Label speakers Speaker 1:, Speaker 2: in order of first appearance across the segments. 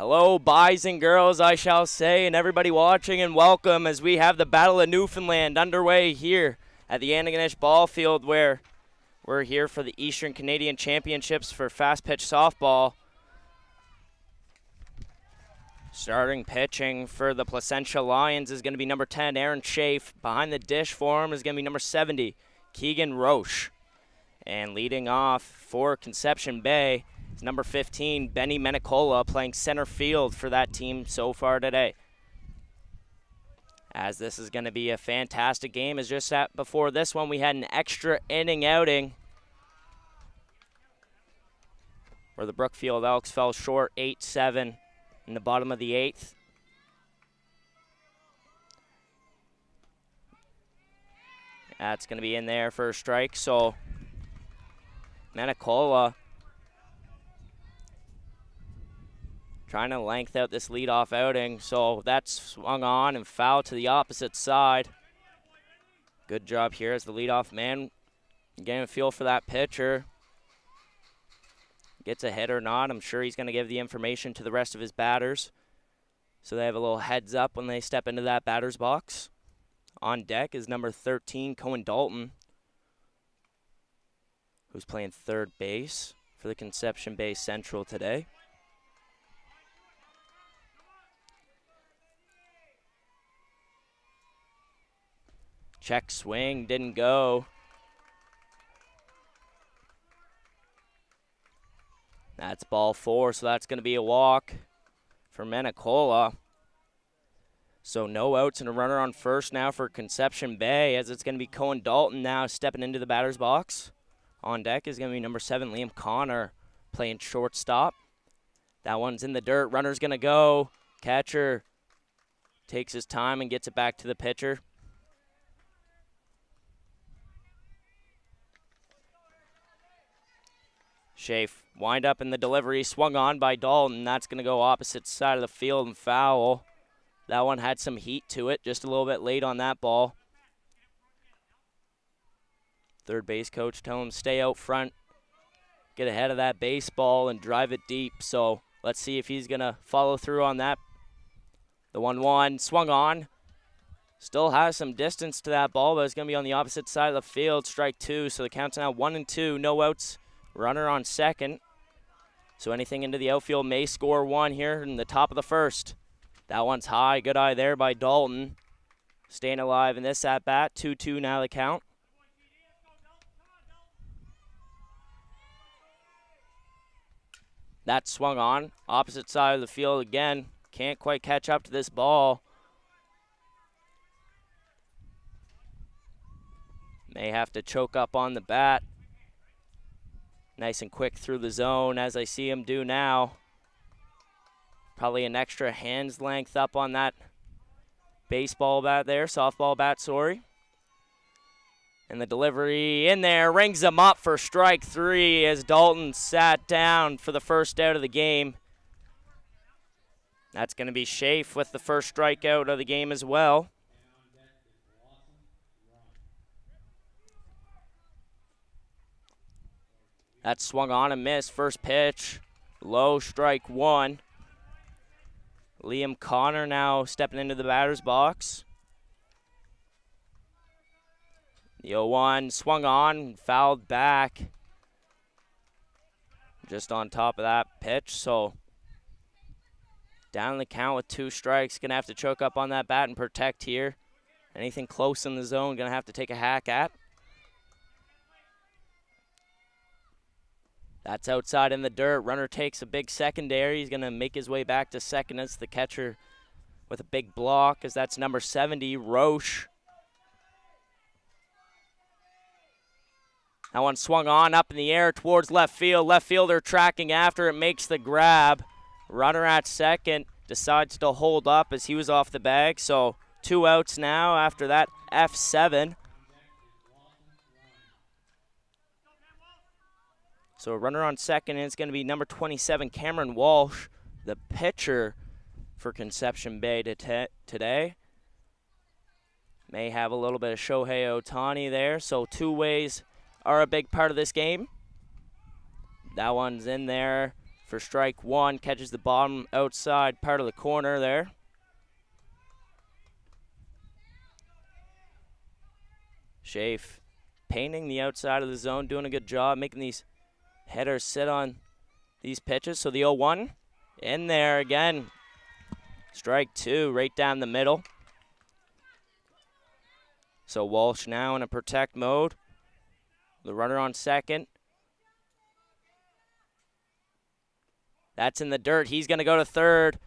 Speaker 1: Hello, boys and girls, I shall say, and everybody watching, and welcome as we have the Battle of Newfoundland underway here at the Antigonish Ball Field, where we're here for the Eastern Canadian Championships for fast pitch softball. Starting pitching for the Placentia Lions is going to be number 10, Aaron Schaaf. Behind the dish for him is going to be number 70, Keegan Roche. And leading off for Conception Bay is number 15, Benny Menicola, playing center field for that team so far today. As this is going to be a fantastic game, as just before this one, we had an extra inning outing where the Brookfield Elks fell short 8-7 in the bottom of the 8th. That's going to be in there for a strike, so Menicola trying to length out this leadoff outing, so that's swung on and fouled to the opposite side. Good job here as the leadoff man getting a feel for that pitcher. Gets a hit or not, I'm sure he's going to give the information to the rest of his batters, so they have a little heads up when they step into that batter's box. On deck is number 13, Cohen Dalton, who's playing third base for the Conception Bay Central today. Check swing, didn't go. That's ball 4, so that's going to be a walk for Menicola. So no outs and a runner on first now for Conception Bay, as it's going to be Cohen Dalton now stepping into the batter's box. On deck is going to be number 7, Liam Connor, playing shortstop. That one's in the dirt. Runner's going to go. Catcher takes his time and gets it back to the pitcher. Schaaf wind up in the delivery, swung on by Dalton. That's going to go opposite side of the field and foul. That one had some heat to it, just a little bit late on that ball. Third base coach telling him stay out front, get ahead of that baseball and drive it deep. So let's see if he's going to follow through on that. The 1-1 swung on. Still has some distance to that ball, but it's going to be on the opposite side of the field. Strike 2, so the count's now 1-2, no outs. Runner on second. So anything into the outfield may score one here in the top of the first. That one's high. Good eye there by Dalton. Staying alive in this at-bat. 2-2 now the count. That swung on. Opposite side of the field again. Can't quite catch up to this ball. May have to choke up on the bat. Nice and quick through the zone, as I see him do now. Probably an extra hand's length up on that baseball bat there, softball bat, sorry. And the delivery in there rings him up for strike 3 as Dalton sat down for the first out of the game. That's going to be Schaaf with the first strikeout of the game as well. That swung on and missed. First pitch, low, strike 1. Liam Connor now stepping into the batter's box. The 0-1 swung on, fouled back. Just on top of that pitch, so down the count with 2 strikes. Gonna have to choke up on that bat and protect here. Anything close in the zone, gonna have to take a hack at. That's outside in the dirt. Runner takes a big secondary. He's going to make his way back to second as the catcher with a big block, as that's number 70, Roche. That one swung on up in the air towards left field. Left fielder tracking after it, makes the grab. Runner at second decides to hold up as he was off the bag. So 2 outs now after that F7. So a runner on second, and it's going to be number 27, Cameron Walsh, the pitcher for Conception Bay today. May have a little bit of Shohei Ohtani there, so 2 ways are a big part of this game. That one's in there for strike one. Catches the bottom outside part of the corner there. Schaaf painting the outside of the zone, doing a good job, making these headers sit on these pitches. So the 0-1 in there again. Strike two right down the middle. So Walsh now in a protect mode. The runner on second. That's in the dirt. He's going to go to third.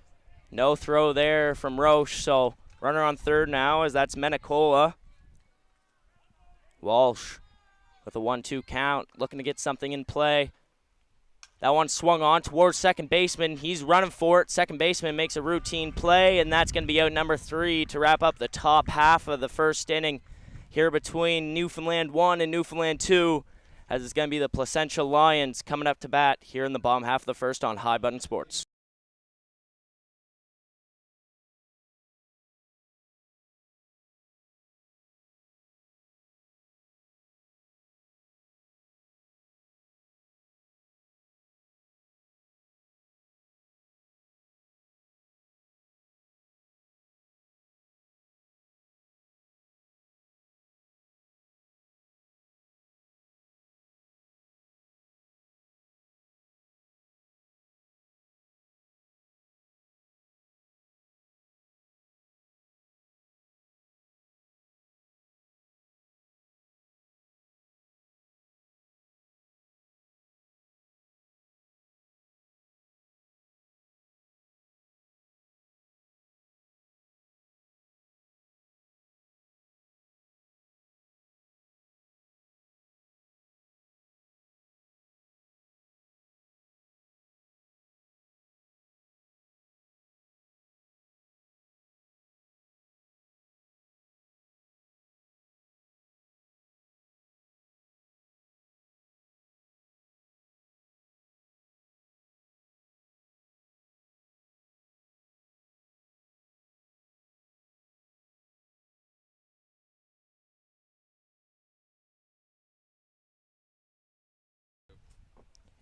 Speaker 1: No throw there from Roche. So runner on third now as that's Menicola. Walsh with a 1-2 count, looking to get something in play. That one swung on towards second baseman. He's running for it. Second baseman makes a routine play, and that's going to be out number 3 to wrap up the top half of the first inning here between Newfoundland 1 and Newfoundland 2, as it's going to be the Placentia Lions coming up to bat here in the bottom half of the first on High Button Sports.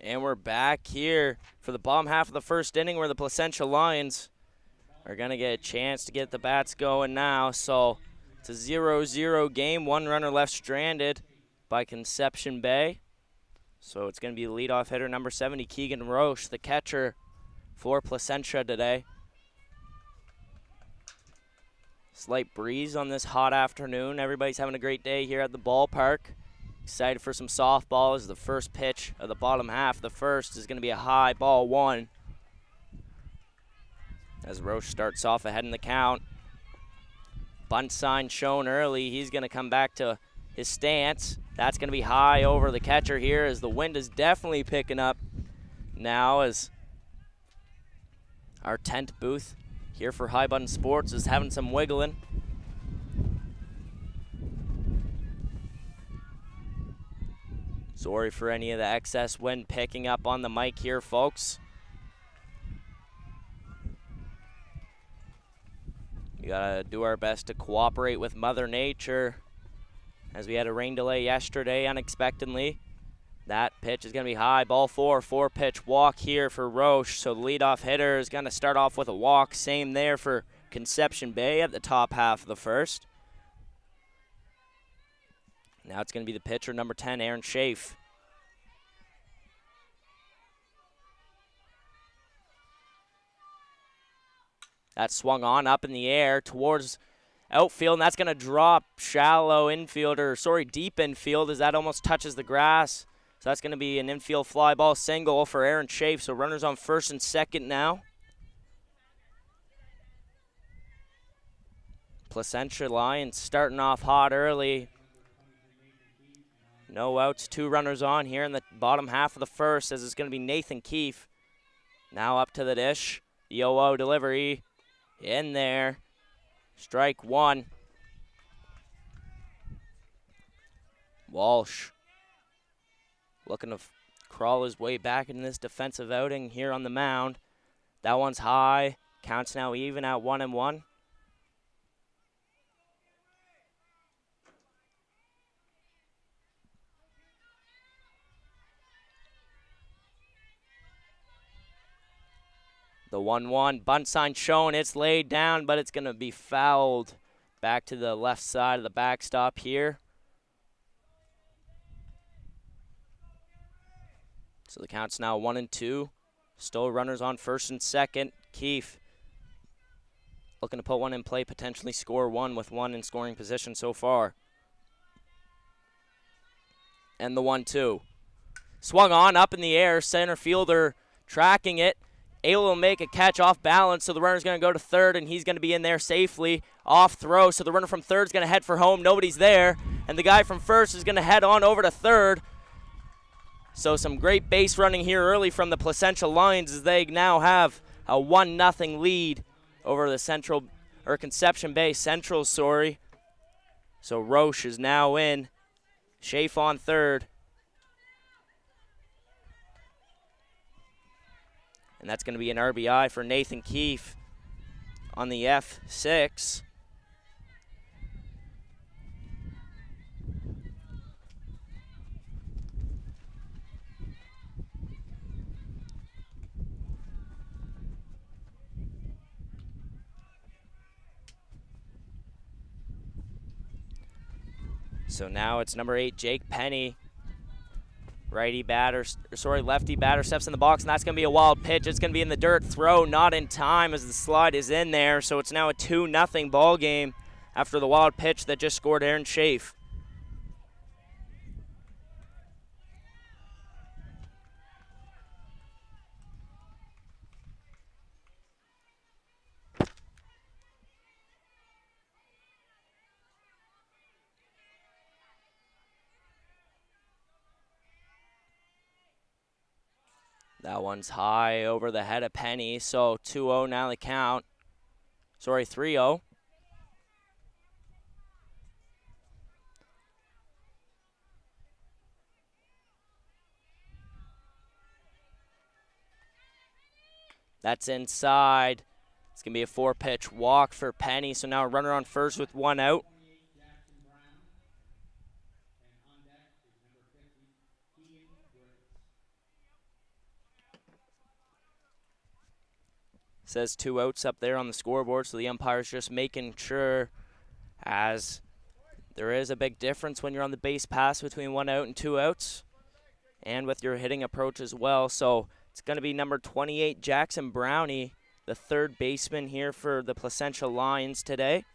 Speaker 1: And we're back here for the bottom half of the first inning where the Placentia Lions are going to get a chance to get the bats going now. So it's a 0-0 game. One runner left stranded by Conception Bay. So it's going to be the leadoff hitter, number 70, Keegan Roche, the catcher for Placentia today. Slight breeze on this hot afternoon. Everybody's having a great day here at the ballpark. Excited for some softball as the first pitch of the bottom half. The first is going to be a high ball 1. As Roche starts off ahead in the count. Bunt sign shown early. He's going to come back to his stance. That's going to be high over the catcher here as the wind is definitely picking up now as our tent booth here for High Button Sports is having some wiggling. Sorry for any of the excess wind picking up on the mic here, folks. We gotta do our best to cooperate with Mother Nature as we had a rain delay yesterday unexpectedly. That pitch is gonna be high, ball 4, 4-pitch walk here for Roche. So the leadoff hitter is gonna start off with a walk. Same there for Conception Bay at the top half of the first. Now it's going to be the pitcher, number 10, Aaron Schaaf. That swung on up in the air towards outfield, and that's going to drop shallow infield, or sorry, deep infield, as that almost touches the grass. So that's going to be an infield fly ball single for Aaron Schaaf. So runners on first and second now. Placentia Lions starting off hot early. No outs, 2 runners on here in the bottom half of the first, as it's going to be Nathan Keefe. Now up to the dish. The 0-0 delivery in there. Strike 1. Walsh looking to crawl his way back in this defensive outing here on the mound. That one's high. Counts now even at 1-1. The 1-1 bunt sign shown. It's laid down, but it's going to be fouled back to the left side of the backstop here. So the count's now 1-2. Still runners on first and second. Keefe looking to put one in play, potentially score one with one in scoring position so far. And the 1-2. Swung on, up in the air. Center fielder tracking it. Able to make a catch off balance, so the runner's going to go to third, and he's going to be in there safely. Off throw, so the runner from third's going to head for home. Nobody's there, and the guy from first is going to head on over to third. So some great base running here early from the Placentia Lions as they now have a 1-0 lead over the Conception Bay Central, sorry. So Roche is now in. Schaaf on third. And that's going to be an RBI for Nathan Keefe on the F6. So now it's number 8, Jake Penny. Lefty batter steps in the box, and that's going to be a wild pitch. It's going to be in the dirt. Throw not in time as the slide is in there. So it's now a 2-0 ball game after the wild pitch that just scored Aaron Schaaf. That one's high over the head of Penny, so 2-0 now the count. Sorry, 3-0. That's inside. It's going to be a 4-pitch walk for Penny, so now a runner on first with one out. Says 2 outs up there on the scoreboard, so the umpire's just making sure, as there is a big difference when you're on the base pass between 1 out and 2 outs, and with your hitting approach as well. So it's going to be number 28, Jackson Brownie, the third baseman here for the Placentia Lions today.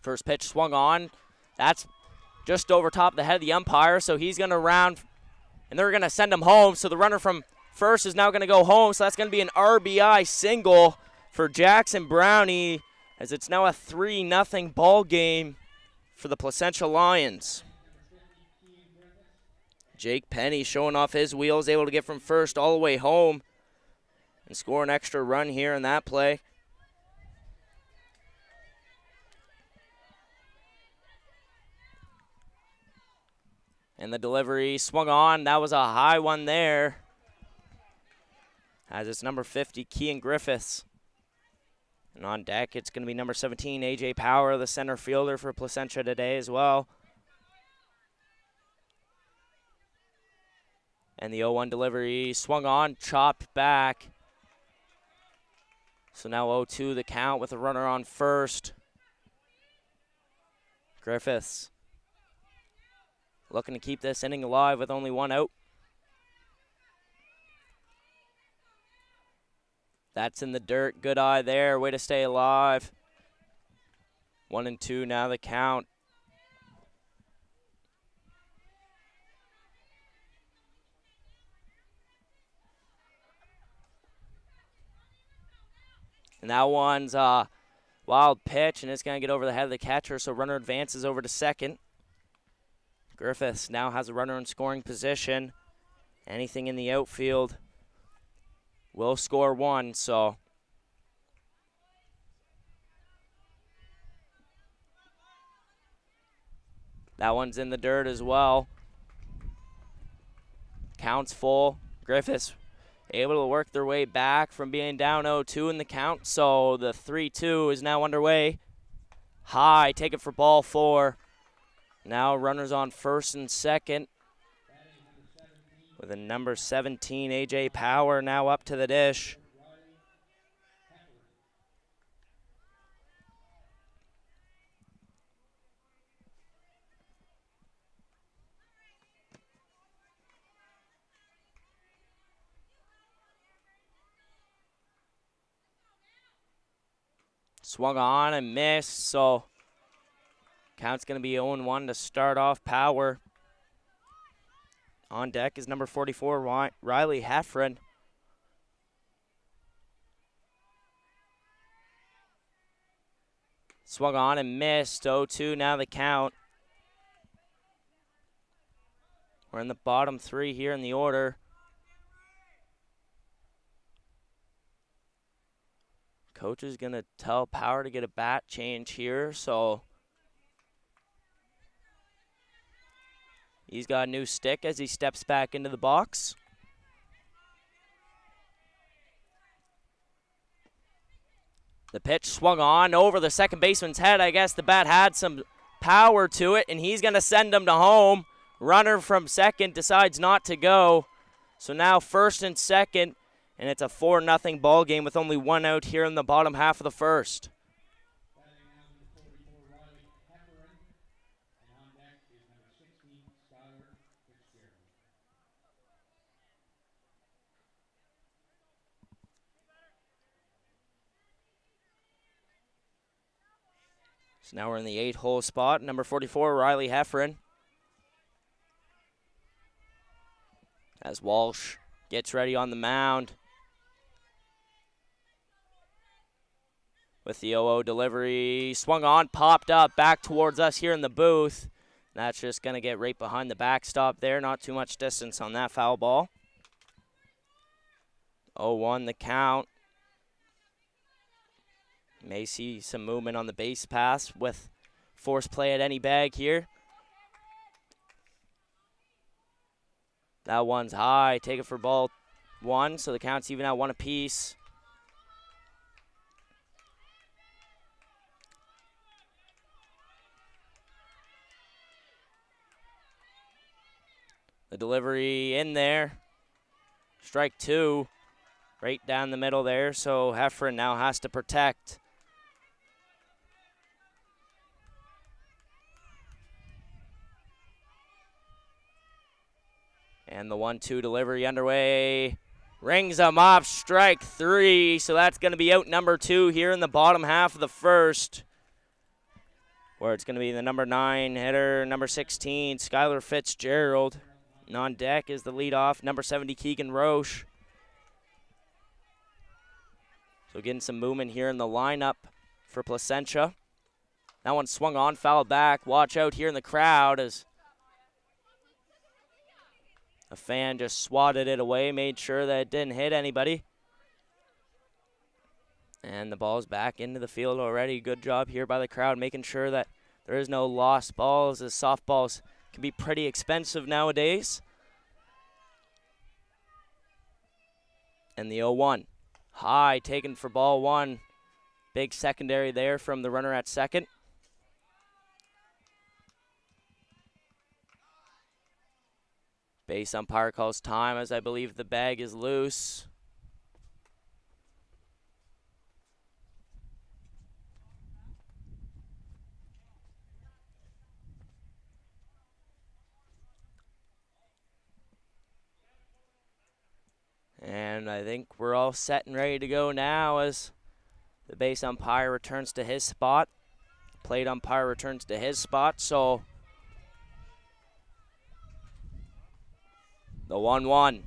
Speaker 1: First pitch swung on. That's just over top of the head of the umpire, so he's going to round, and they're going to send him home. So the runner from first is now going to go home, so that's going to be an RBI single for Jackson Brownie, as it's now a 3-0 ball game for the Placentia Lions. Jake Penny showing off his wheels, able to get from first all the way home and score an extra run here in that play. And the delivery swung on. That was a high one there. As it's number 50, Kean Griffiths. And on deck, it's going to be number 17, A.J. Power, the center fielder for Placentia today as well. And the 0-1 delivery swung on, chopped back. So now 0-2 the count with a runner on first. Griffiths looking to keep this inning alive with only 1 out. That's in the dirt. Good eye there. Way to stay alive. 1-2 now the count. And that one's a wild pitch, and it's going to get over the head of the catcher, so runner advances over to second. Griffiths now has a runner in scoring position. Anything in the outfield will score one, so that one's in the dirt as well. Count's full. Griffiths able to work their way back from being down 0-2 in the count, so the 3-2 is now underway. high, take it for ball 4. Now runners on first and second with a number 17, A.J. Power, now up to the dish. Swung on and missed, so count's going to be 0-1 to start off. Power. On deck is number 44, Riley Heffron. Swung on and missed, 0-2 now the count. We're in the bottom 3 here in the order. Coach is going to tell Power to get a bat change here, so he's got a new stick as he steps back into the box. The pitch swung on over the second baseman's head. I guess the bat had some power to it, and he's going to send him to home. Runner from second decides not to go. So now first and second, and it's a 4-0 ball game with only 1 out here in the bottom half of the first. So now we're in the 8-hole spot. Number 44, Riley Heffron. As Walsh gets ready on the mound. With the 0-0 delivery. Swung on, popped up, back towards us here in the booth. That's just going to get right behind the backstop there. Not too much distance on that foul ball. 0-1 the count. May see some movement on the base pass with force play at any bag here. That one's high. Take it for ball 1, so the count's even at 1 apiece. The delivery in there. Strike 2. Right down the middle there, so Heffron now has to protect. And the 1-2 delivery underway. Rings him up, strike 3. So that's going to be out number 2 here in the bottom half of the first. Where it's going to be the number 9 hitter, number 16, Skylar Fitzgerald. And on deck is the leadoff, number 70, Keegan Roche. So getting some movement here in the lineup for Placentia. That one swung on, fouled back. Watch out here in the crowd as a fan just swatted it away, made sure that it didn't hit anybody. And the ball's back into the field already. Good job here by the crowd, making sure that there is no lost balls, as softballs can be pretty expensive nowadays. And the 0-1. High, taken for ball 1. Big secondary there from the runner at second. Base umpire calls time as I believe the bag is loose. And I think we're all set and ready to go now as the base umpire returns to his spot. Plate umpire returns to his spot, so the 1-1.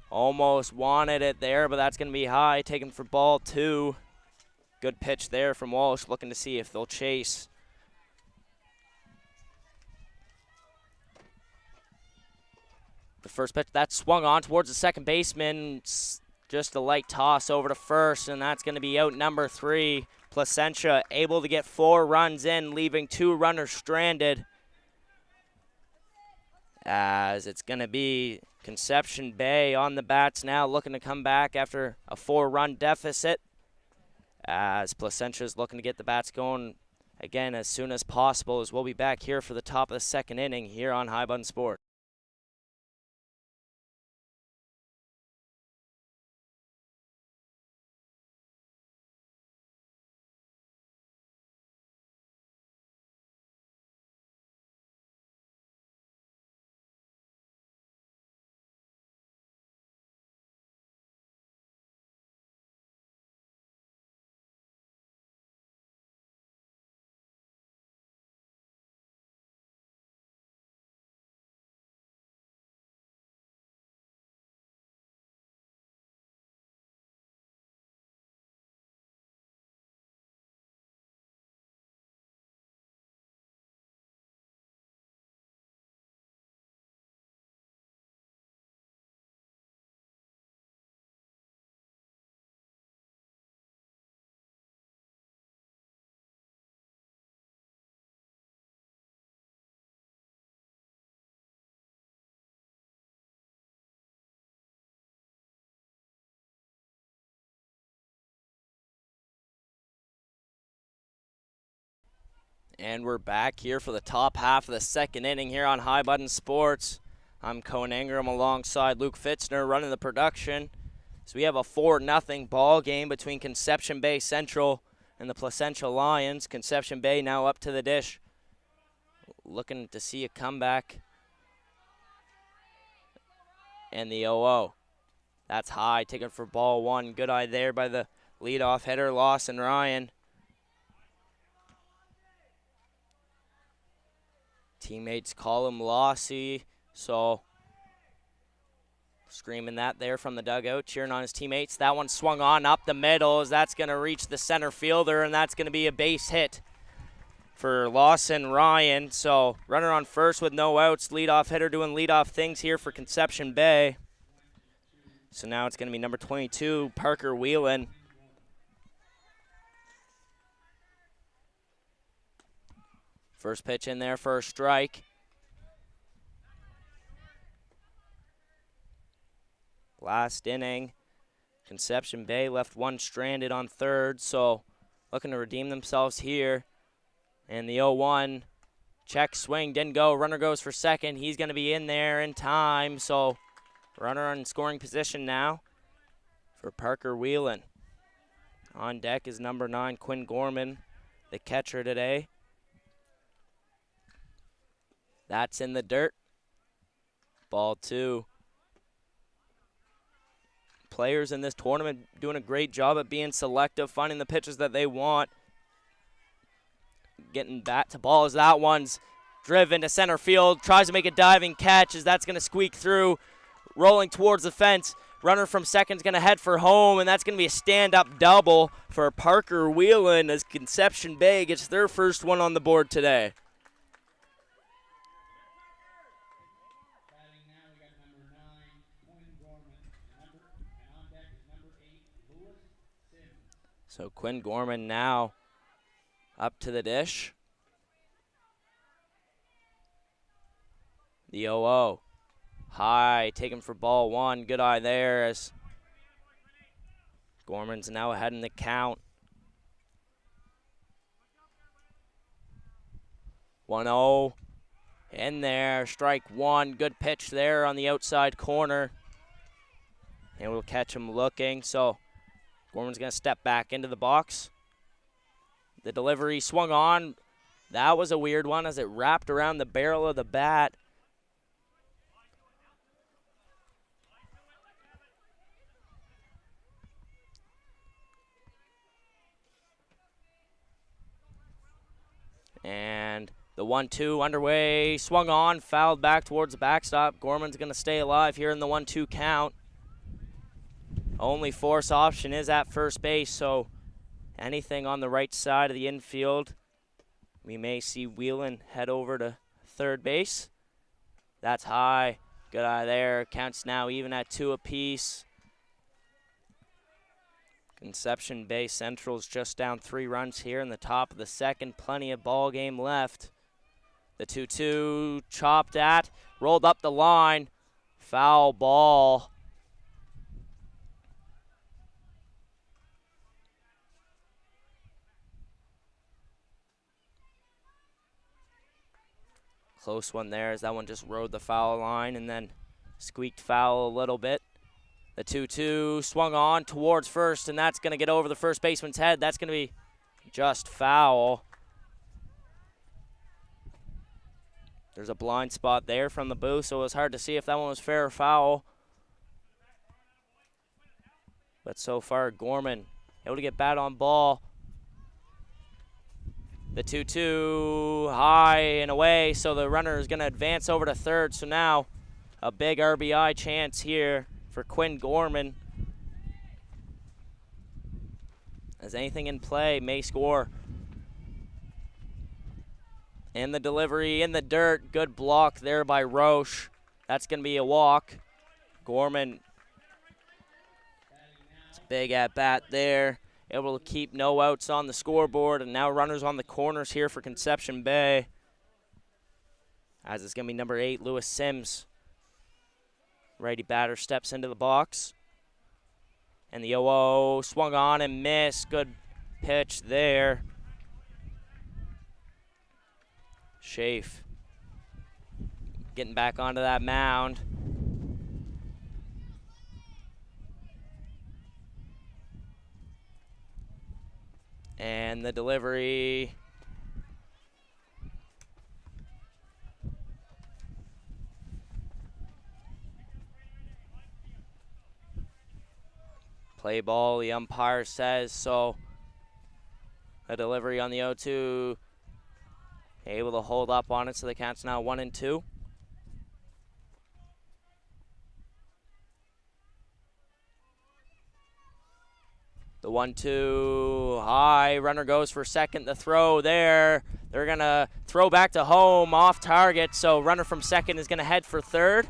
Speaker 1: Almost wanted it there, but that's going to be high, taken for ball 2. Good pitch there from Walsh, looking to see if they'll chase. The first pitch, that swung on towards the second baseman. Just a light toss over to first, and that's going to be out number 3. Placentia able to get 4 runs in, leaving 2 runners stranded. As it's going to be Conception Bay on the bats now, looking to come back after a 4-run deficit. As Placentia's looking to get the bats going again as soon as possible, as we'll be back here for the top of the second inning here on High Button Sport. And we're back here for the top half of the second inning here on High Button Sports. I'm Cohen Ingram alongside Luke Fitzner running the production. So we have a 4-0 ball game between Conception Bay Central and the Placentia Lions. Conception Bay now up to the dish, looking to see a comeback. And the 0-0. That's high, taken for ball one. Good eye there by the leadoff hitter, Lawson Ryan. Teammates call him Lossy, so screaming that there from the dugout, cheering on his teammates. That one swung on up the middle as that's going to reach the center fielder, and that's going to be a base hit for Lawson Ryan. So runner on first with no outs, leadoff hitter doing leadoff things here for Conception Bay. So now it's going to be number 22, Parker Whelan. First pitch in there for a strike. Last inning, Conception Bay left one stranded on third, so looking to redeem themselves here. And the 0-1 check swing didn't go. Runner goes for second. He's going to be in there in time, so runner in scoring position now for Parker Whelan. On deck is number 9, Quinn Gorman, the catcher today. That's in the dirt. Ball two. Players in this tournament doing a great job at being selective, finding the pitches that they want. Getting bat to ball as that one's driven to center field. Tries to make a diving catch as that's going to squeak through. Rolling towards the fence. Runner from second's going to head for home, and that's going to be a stand-up double for Parker Whelan as Conception Bay gets their first one on the board today. So Quinn Gorman now up to the dish. The 0-0. High, taken for ball one. Good eye there as Gorman's now ahead in the count. 1-0. In there, strike one. Good pitch there on the outside corner. And we'll catch him looking. So Gorman's going to step back into the box. The delivery swung on. That was a weird one as it wrapped around the barrel of the bat. And the 1-2 underway, swung on, fouled back towards the backstop. Gorman's going to stay alive here in the 1-2 count. Only force option is at first base, so anything on the right side of the infield, we may see Whelan head over to third base. That's high. Good eye there. Counts now even at 2 apiece. Conception Bay Central's just down 3 runs here in the top of the second. Plenty of ball game left. The 2-2 chopped at, rolled up the line. Foul ball. Close one there as that one just rode the foul line and then squeaked foul a little bit. The 2-2 swung on towards first, and that's going to get over the first baseman's head. That's going to be just foul. There's a blind spot there from the booth, so it was hard to see if that one was fair or foul. But so far, Gorman able to get bat on ball. The 2-2 high and away, so the runner is going to advance over to third. So now a big RBI chance here for Quinn Gorman. As anything in play may score. And the delivery in the dirt. Good block there by Roche. That's going to be a walk. Gorman, it's a big at bat there. Able to keep no outs on the scoreboard, and now runners on the corners here for Conception Bay. As it's going to be number 8, Lewis Sims. Righty batter steps into the box. And the 0-0 swung on and missed. Good pitch there. Schaaf getting back onto that mound. And the delivery. Play ball, the umpire says so. A delivery on the 0-2. Able to hold up on it, so the count's now 1-2. The 1-2 high, runner goes for second. The throw there. They're going to throw back to home off target, so runner from second is going to head for third.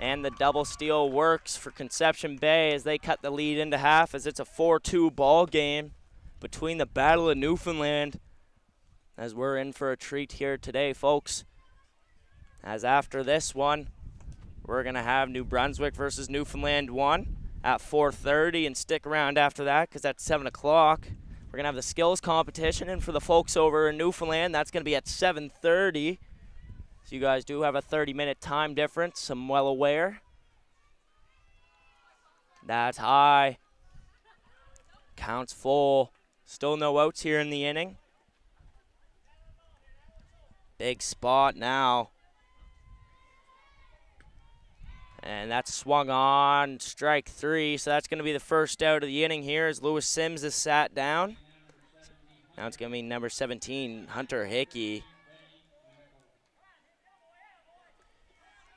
Speaker 1: And the double steal works for Conception Bay as they cut the lead into half, as it's a 4-2 ball game between the Battle of Newfoundland. As we're in for a treat here today, folks. As after this one, we're going to have New Brunswick versus Newfoundland 1 at 4:30, and stick around after that because at 7 o'clock, we're going to have the skills competition. And for the folks over in Newfoundland, that's going to be at 7:30. So you guys do have a 30-minute time difference, I'm well aware. That's high. Counts full. Still no outs here in the inning. Big spot now. And that's swung on, strike 3. So that's going to be the first out of the inning here as Lewis Sims is sat down. Now it's going to be number 17, Hunter Hickey.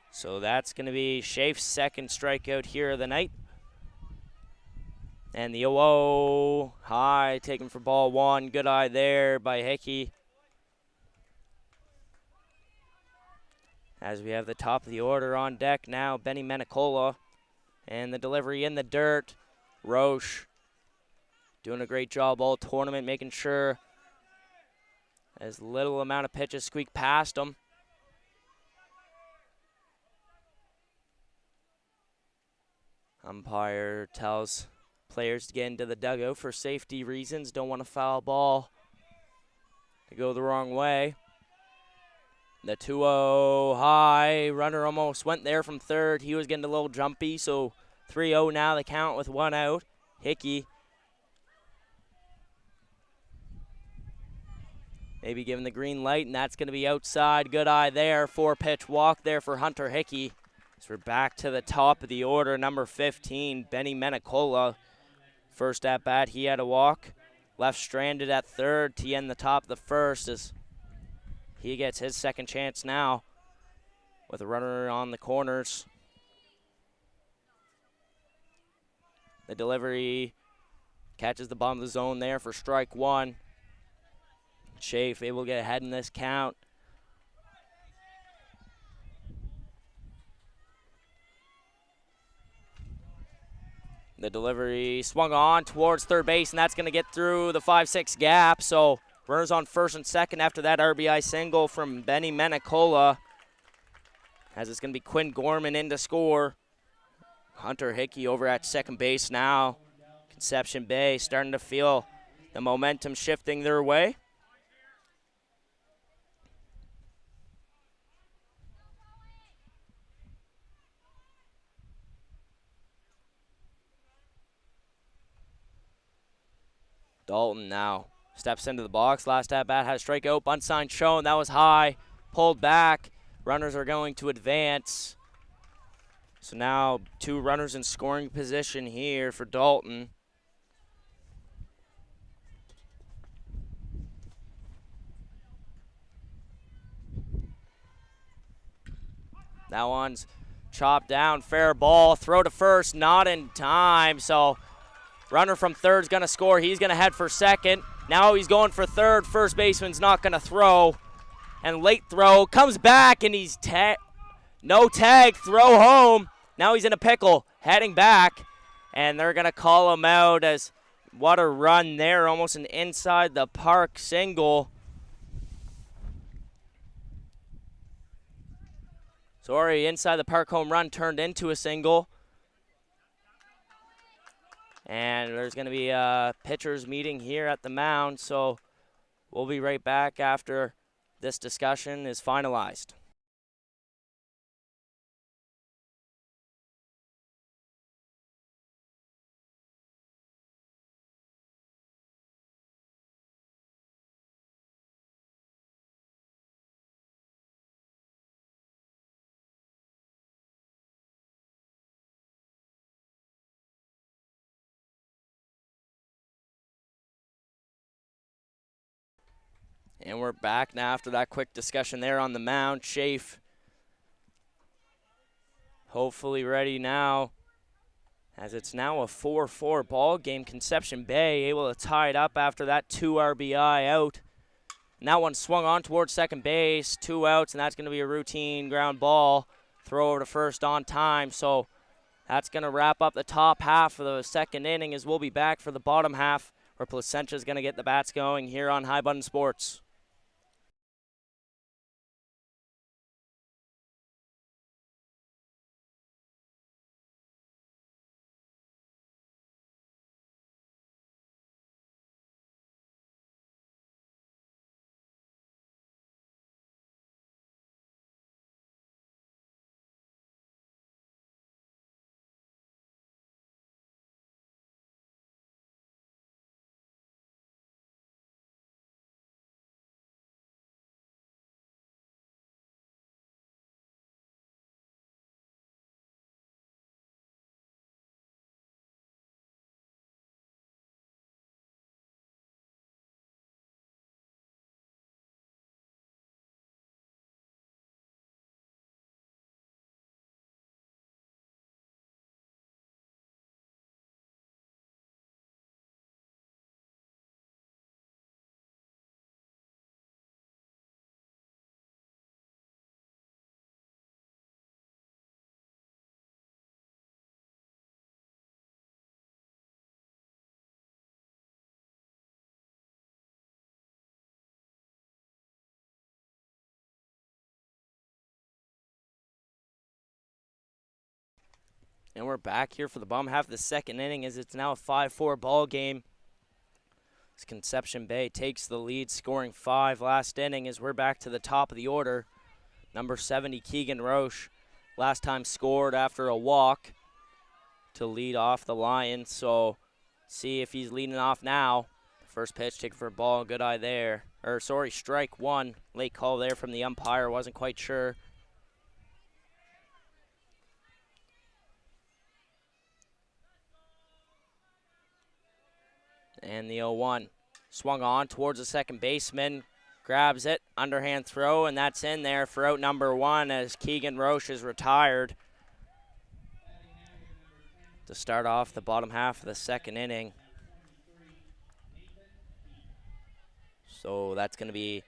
Speaker 1: So that's going to be Schaaf's second strikeout here of the night. And the 0-0 high, taken for ball 1. Good eye there by Hickey. As we have the top of the order on deck now, Benny Menicola. And the delivery in the dirt. Roche doing a great job all tournament, making sure as little amount of pitches squeak past him. Umpire tells players to get into the dugout for safety reasons. Don't want to foul ball to go the wrong way. The 2-0 high, runner almost went there from third. He was getting a little jumpy, so 3-0 now the count with 1 out. Hickey maybe giving the green light, and that's going to be outside. Good eye there. 4-pitch walk there for Hunter Hickey. So we're back to the top of the order. Number 15, Benny Menicola. First at bat, he had a walk. Left stranded at third to end the top of the first as he gets his second chance now with a runner on the corners. The delivery catches the bottom of the zone there for strike 1. Schaaf able to get ahead in this count. The delivery swung on towards third base, and that's going to get through the 5-6 gap. So runners on first and second after that RBI single from Benny Menicola. As it's going to be Quinn Gorman in to score. Hunter Hickey over at second base now. Conception Bay starting to feel the momentum shifting their way. Dalton now steps into the box. Last at bat had a strikeout. Bunt sign shown. That was high. Pulled back. Runners are going to advance. So now 2 runners in scoring position here for Dalton. That one's chopped down. Fair ball. Throw to first. Not in time. So runner from third's going to score. He's going to head for second. Now he's going for third. First baseman's not going to throw. And late throw. Comes back and he's no tag. Throw home. Now he's in a pickle. Heading back. And they're going to call him out as what a run there. Almost an inside the park single. Sorry, inside the park home run turned into a single. And there's going to be a pitchers meeting here at the mound, so we'll be right back after this discussion is finalized. And we're back now after that quick discussion there on the mound. Schaaf hopefully ready now, as it's now a 4-4 ball game. Conception Bay able to tie it up after that 2 RBI out. And that one swung on towards second base, 2 outs, and that's going to be a routine ground ball. Throw over to first on time. So that's going to wrap up the top half of the second inning, as we'll be back for the bottom half, where Placentia is going to get the bats going here on High Button Sports. And we're back here for the bottom half of the second inning, as it's now a 5-4 ball game. As Conception Bay takes the lead, scoring 5 last inning, as we're back to the top of the order. Number 70, Keegan Roche, last time scored after a walk to lead off the Lions. So see if he's leading off now. First pitch, taken for a ball, good eye there. Strike 1. Late call there from the umpire, wasn't quite sure. And the 0-1 swung on towards the second baseman, grabs it, underhand throw, and that's in there for out number 1, as Keegan Roche is retired to start off the bottom half of the second inning. So that's going to be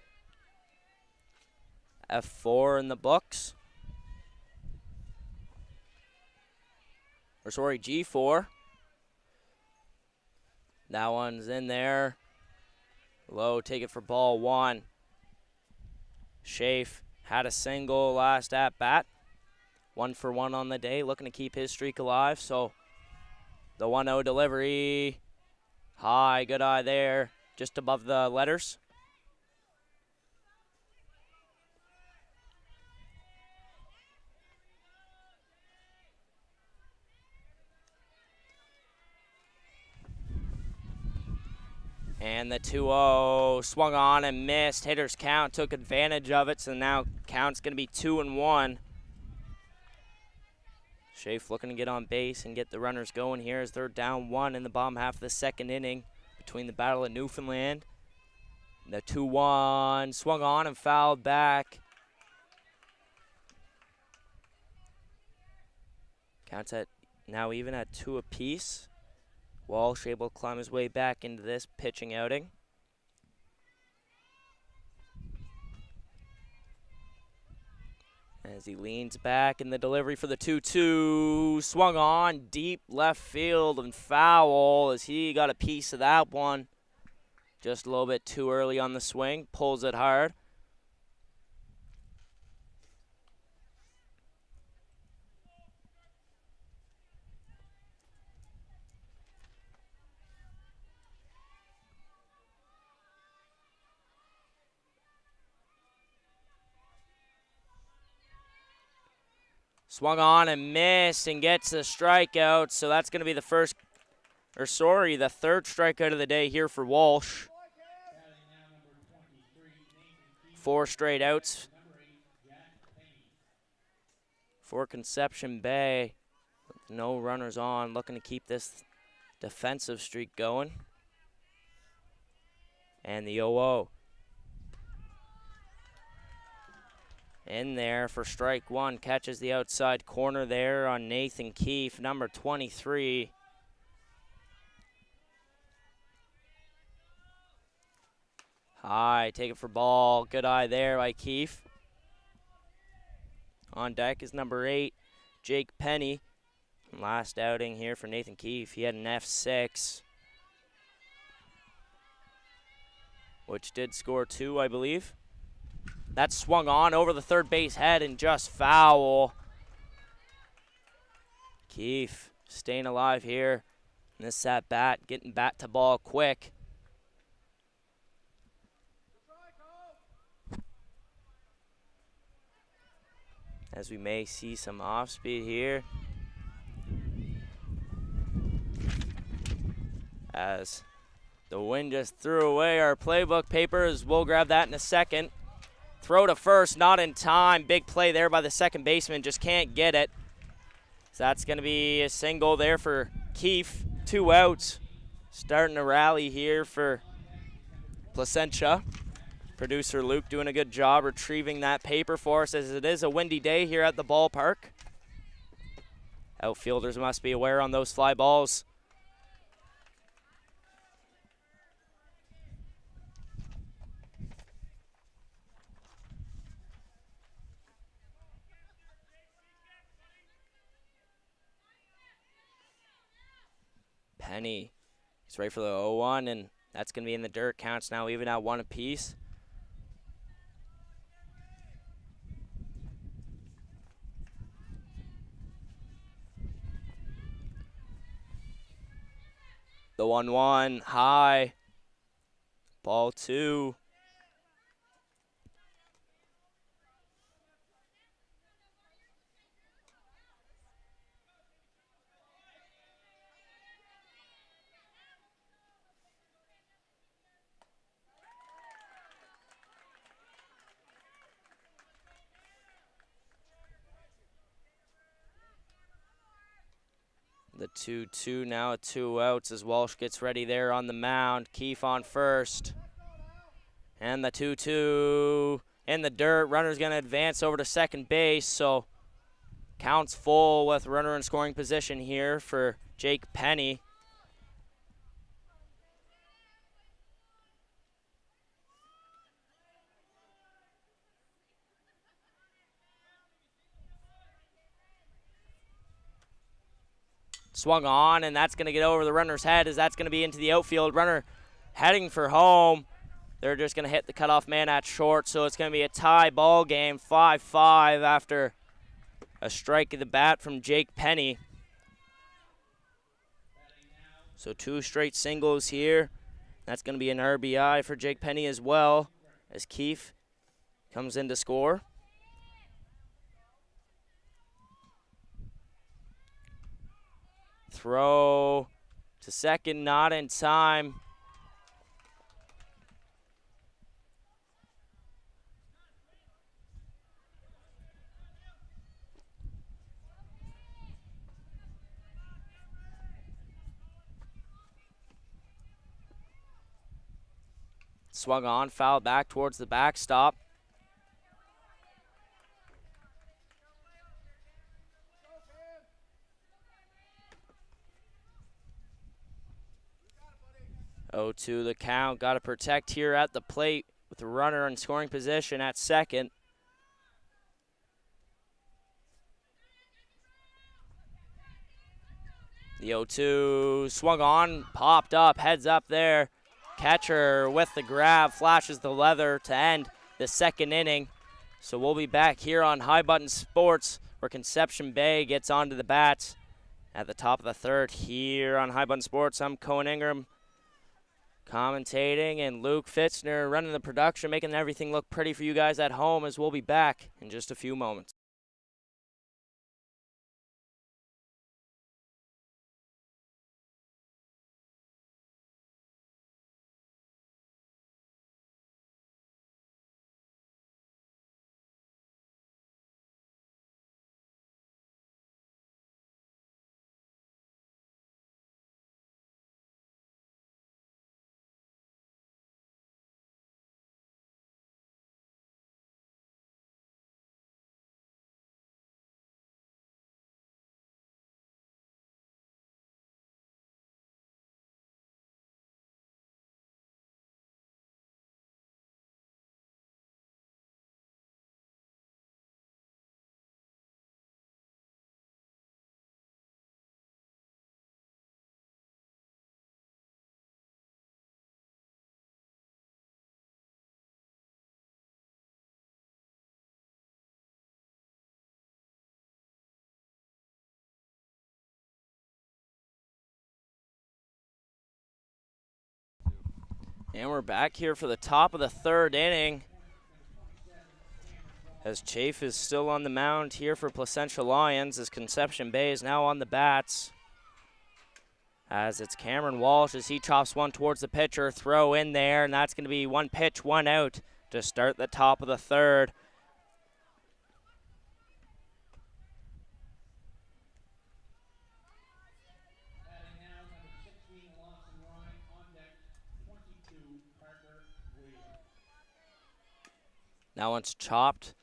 Speaker 1: F4 in the books. G4. That one's in there. Low, take it for ball 1. Schaaf had a single last at bat. 1 for 1 on the day, looking to keep his streak alive. So the 1-0 delivery. High, good eye there, just above the letters. And the 2-0 swung on and missed. Hitter's count took advantage of it, so now count's going to be 2-1. Schaaf looking to get on base and get the runners going here as they're down 1 in the bottom half of the second inning between the Battle of Newfoundland. The 2-1 swung on and fouled back. Counts at now even at 2 apiece. Walsh able to climb his way back into this pitching outing. As he leans back in the delivery for the 2-2. Swung on deep left field and foul as he got a piece of that one. Just a little bit too early on the swing. Pulls it hard. Swung on and missed and gets a strikeout. So that's going to be the third strikeout of the day here for Walsh. 4 straight outs for Conception Bay. No runners on, looking to keep this defensive streak going. And the 0-0. In there for strike 1, catches the outside corner there on Nathan Keefe, number 23. High, take it for ball. Good eye there by Keefe. On deck is number 8, Jake Penny. Last outing here for Nathan Keefe. He had an F6, which did score 2, I believe. That swung on over the third base head and just foul. Keefe staying alive here in this at bat, getting bat to ball quick. As we may see some off speed here. As the wind just threw away our playbook papers, we'll grab that in a second. Throw to first, not in time. Big play there by the second baseman, just can't get it. So that's going to be a single there for Keefe. 2 outs. Starting to rally here for Placentia. Producer Luke doing a good job retrieving that paper for us as it is a windy day here at the ballpark. Outfielders must be aware on those fly balls. Penny, he's ready for the 0-1, and that's going to be in the dirt. Counts now even at 1 apiece. The 1-1, high. Ball 2. The 2-2 now at 2 outs as Walsh gets ready there on the mound. Keefe on first. And the 2-2 in the dirt. Runner's going to advance over to second base, so counts full with runner in scoring position here for Jake Penny. Swung on, and that's going to get over the runner's head as that's going to be into the outfield. Runner heading for home. They're just going to hit the cutoff man at short, so it's going to be a tie ball game, 5-5 after a strike of the bat from Jake Penny. So 2 straight singles here. That's going to be an RBI for Jake Penny as well as Keefe comes in to score. Throw to second, not in time. swung on, fouled back towards the backstop. Oh, to the count. Got to protect here at the plate with the runner in scoring position at second. The 0-2 swung on, popped up, heads up there. Catcher with the grab, flashes the leather to end the second inning. So we'll be back here on High Button Sports where Conception Bay gets onto the bats at the top of the third here on High Button Sports. I'm Cohen Ingram commentating, and Luke Fitzner running the production, making everything look pretty for you guys at home, as we'll be back in just a few moments. And we're back here for the top of the third inning, as Chafe is still on the mound here for Placentia Lions, as Conception Bay is now on the bats. As it's Cameron Walsh as he chops one towards the pitcher, throw in there, and that's going to be one pitch, one out to start the top of the third. Now one's chopped,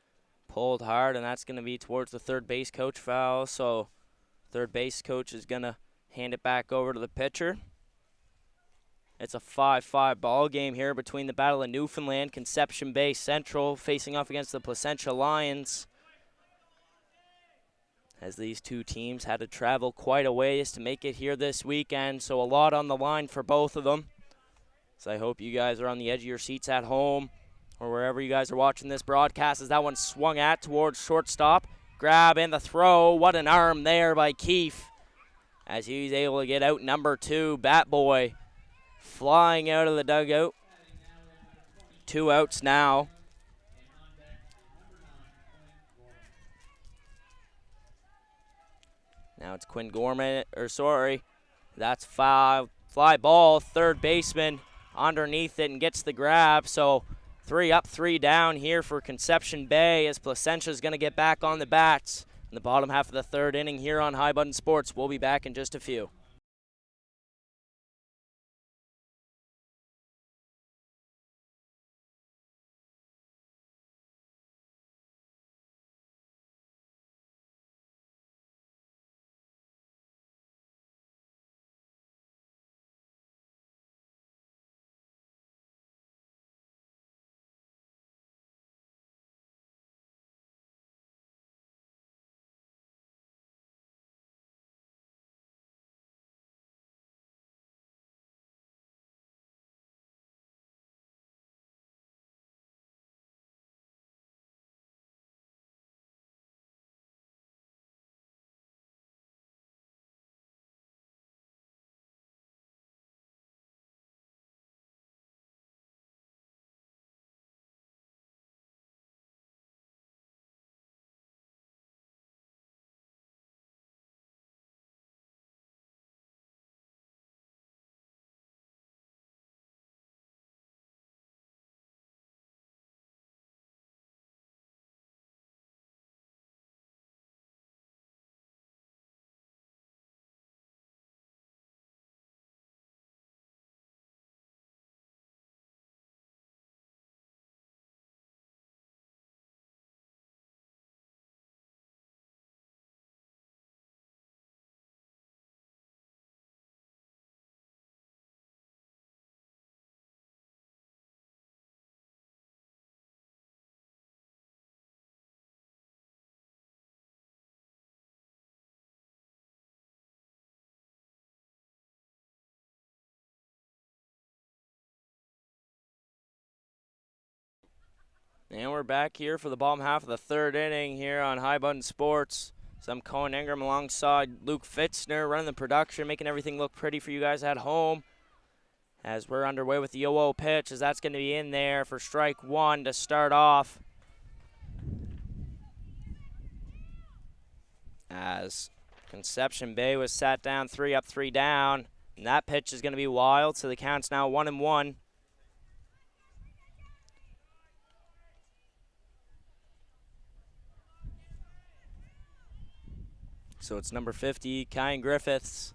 Speaker 1: pulled hard, and that's going to be towards the third base coach foul. So third base coach is going to hand it back over to the pitcher. It's a 5-5 ball game here between the Battle of Newfoundland, Conception Bay Central facing off against the Placentia Lions, as these two teams had to travel quite a ways to make it here this weekend, so a lot on the line for both of them. So I hope you guys are on the edge of your seats at home or wherever you guys are watching this broadcast, as that one swung at towards shortstop. Grab and the throw. What an arm there by Keefe, as he's able to get out number two. Bat Boy flying out of the dugout. 2 outs now. Now it's Quinn Gorman, that's fly ball. Third baseman underneath it and gets the grab. So 3 up, 3 down here for Conception Bay, as Placentia's going to get back on the bats in the bottom half of the third inning here on High Button Sports. We'll be back in just a few. And we're back here for the bottom half of the third inning here on High Button Sports. So I'm Cohen Ingram alongside Luke Fitzner running the production, making everything look pretty for you guys at home. As we're underway with the 0-0 pitch, as that's going to be in there for strike one to start off. As Conception Bay was sat down 3 up, 3 down. And that pitch is going to be wild, so the count's now 1-1. So it's number 50, Kyan Griffiths.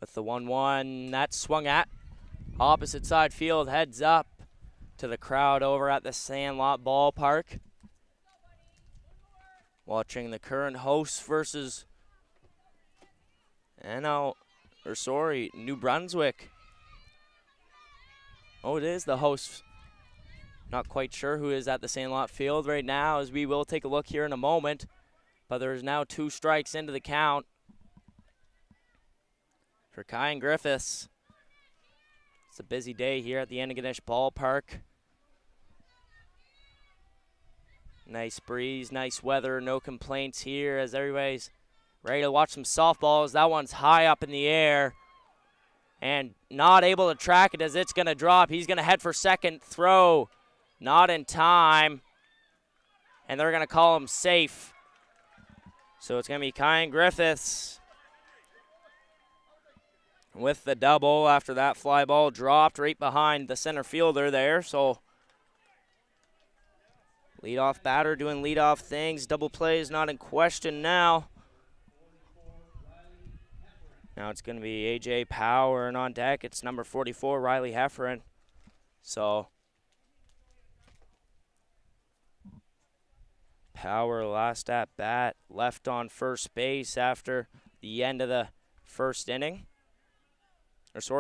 Speaker 1: With the 1-1, that's swung at. Opposite side field, heads up to the crowd over at the Sandlot Ballpark. Watching the current hosts versus New Brunswick. Oh, it is the hosts. Not quite sure who is at the Sandlot Field right now, as we will take a look here in a moment. But there's now 2 strikes into the count for Kyan Griffiths. It's a busy day here at the Antigonish Ballpark. Nice breeze, nice weather, no complaints here as everybody's ready to watch some softballs. That one's high up in the air and not able to track it as it's going to drop. He's going to head for second, throw. Not in time, and they're going to call him safe. So it's going to be Kyan Griffiths with the double after that fly ball dropped right behind the center fielder there. So leadoff batter doing leadoff things. Double play is not in question now. Now it's going to be A.J. Power, and on deck it's number 44, Riley Hefferon. So Power last at bat, left on first base after the end of the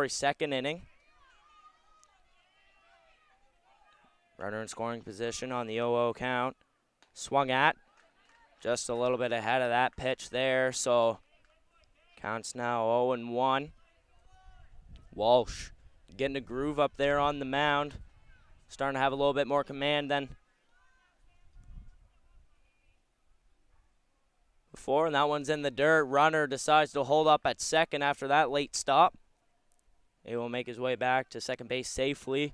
Speaker 1: second inning. Runner in scoring position on the 0-0 count. Swung at, just a little bit ahead of that pitch there, so counts now 0-1. Walsh getting a groove up there on the mound, starting to have a little bit more command than before, and that one's in the dirt. Runner decides to hold up at second after that late stop. He will make his way back to second base safely.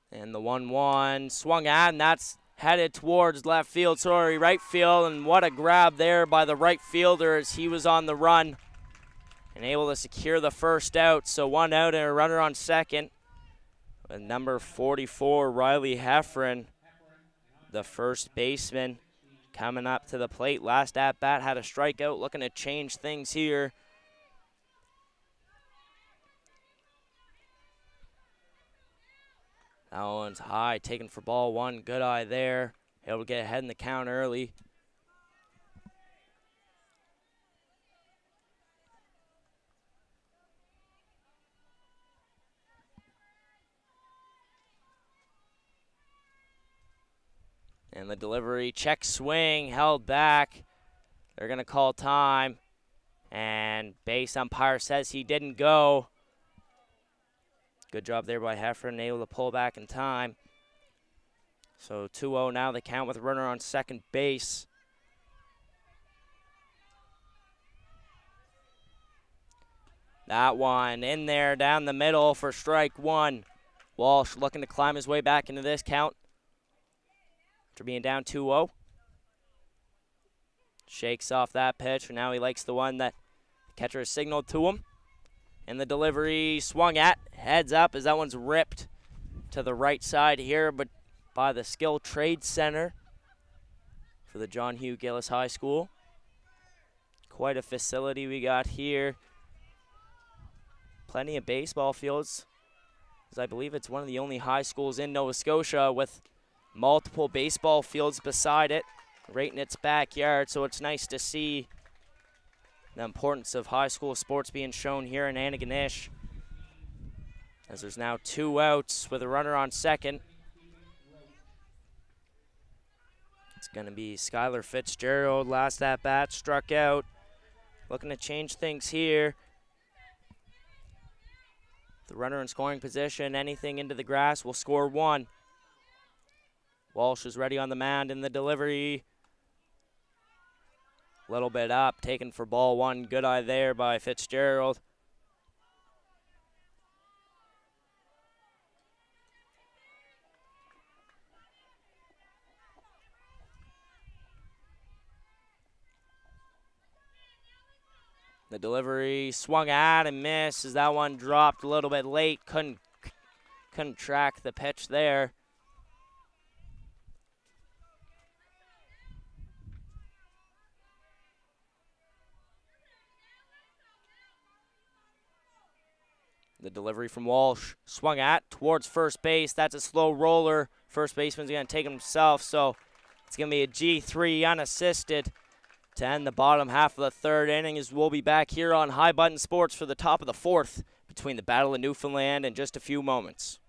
Speaker 1: And the 1-1 swung at, and that's headed towards left field, right field, and what a grab there by the right fielder as he was on the run and able to secure the first out. So 1 out and a runner on second. With number 44, Riley Hefferon, the first baseman, coming up to the plate. Last at-bat had a strikeout, looking to change things here. That one's high, taken for ball 1. Good eye there. Able to get ahead in the count early. And the delivery, check swing, held back. They're going to call time. And base umpire says he didn't go. Good job there by Hefferon, able to pull back in time. So 2-0 now, the count with a runner on second base. That one in there down the middle for strike 1. Walsh looking to climb his way back into this count after being down 2-0. Shakes off that pitch, and now he likes the one that the catcher has signaled to him. And the delivery swung at, heads up as that one's ripped to the right side here, but by the Skill Trade Center for the John Hugh Gillis High School. Quite a facility we got here. Plenty of baseball fields, as I believe it's one of the only high schools in Nova Scotia with multiple baseball fields beside it, right in its backyard. So it's nice to see the importance of high school sports being shown here in Antigonish, as there's now 2 outs with a runner on second. It's going to be Skylar Fitzgerald, last at bat, struck out. Looking to change things here. The runner in scoring position, anything into the grass will score one. Walsh is ready on the mound in the delivery. A little bit up, taken for ball one. Good eye there by Fitzgerald. The delivery swung at and missed as that one dropped a little bit late. Couldn't track the pitch there. The delivery from Walsh swung at towards first base. That's a slow roller. First baseman's going to take himself, so it's going to be a G3 unassisted to end the bottom half of the third inning, as we'll be back here on High Button Sports for the top of the fourth between the Battle of Newfoundland in just a few moments.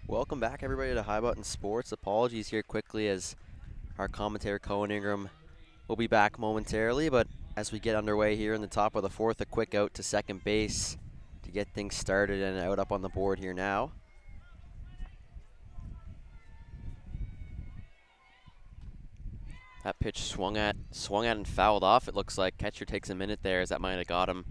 Speaker 2: Welcome back, everybody, to High Button Sports. Apologies here quickly as our commentator, Cohen Ingram, will be back momentarily. But as we get underway here in the top of the fourth, a quick out to second base to get things started and out up on the board here now. That pitch swung at and fouled off. It looks like catcher takes a minute there as that might have got him.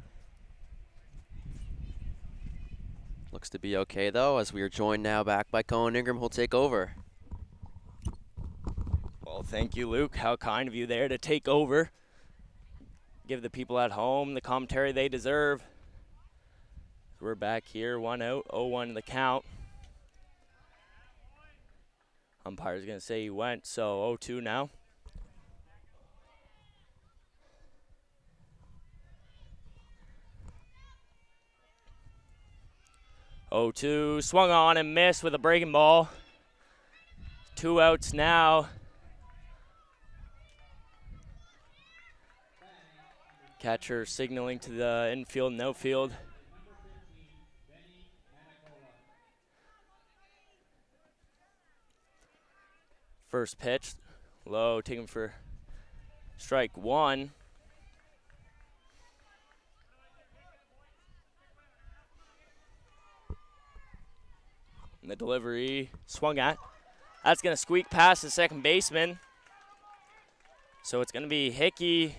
Speaker 2: Looks to be okay, though, as we are joined now back by Cohen Ingram, who'll take over.
Speaker 1: Well, thank you, Luke. How kind of you there to take over. Give the people at home the commentary they deserve. We're back here, 1 out, 0-1 in the count. Umpire's going to say he went, so 0-2 now. Swung on and missed with a breaking ball. 2 outs now. Catcher signaling to the infield, no field. First pitch, low, taken for strike one. And the delivery swung at. That's going to squeak past the second baseman. So it's going to be Hickey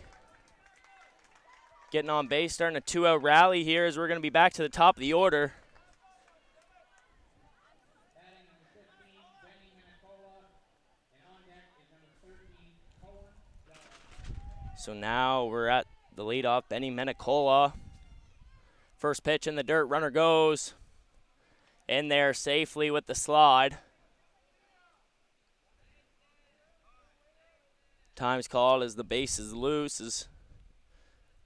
Speaker 1: getting on base, starting a 2-out rally here as we're going to be back to the top of the order. So now we're at the leadoff, Benny Menicola. First pitch in the dirt, runner goes in there safely with the slide. Time's called as the base is loose.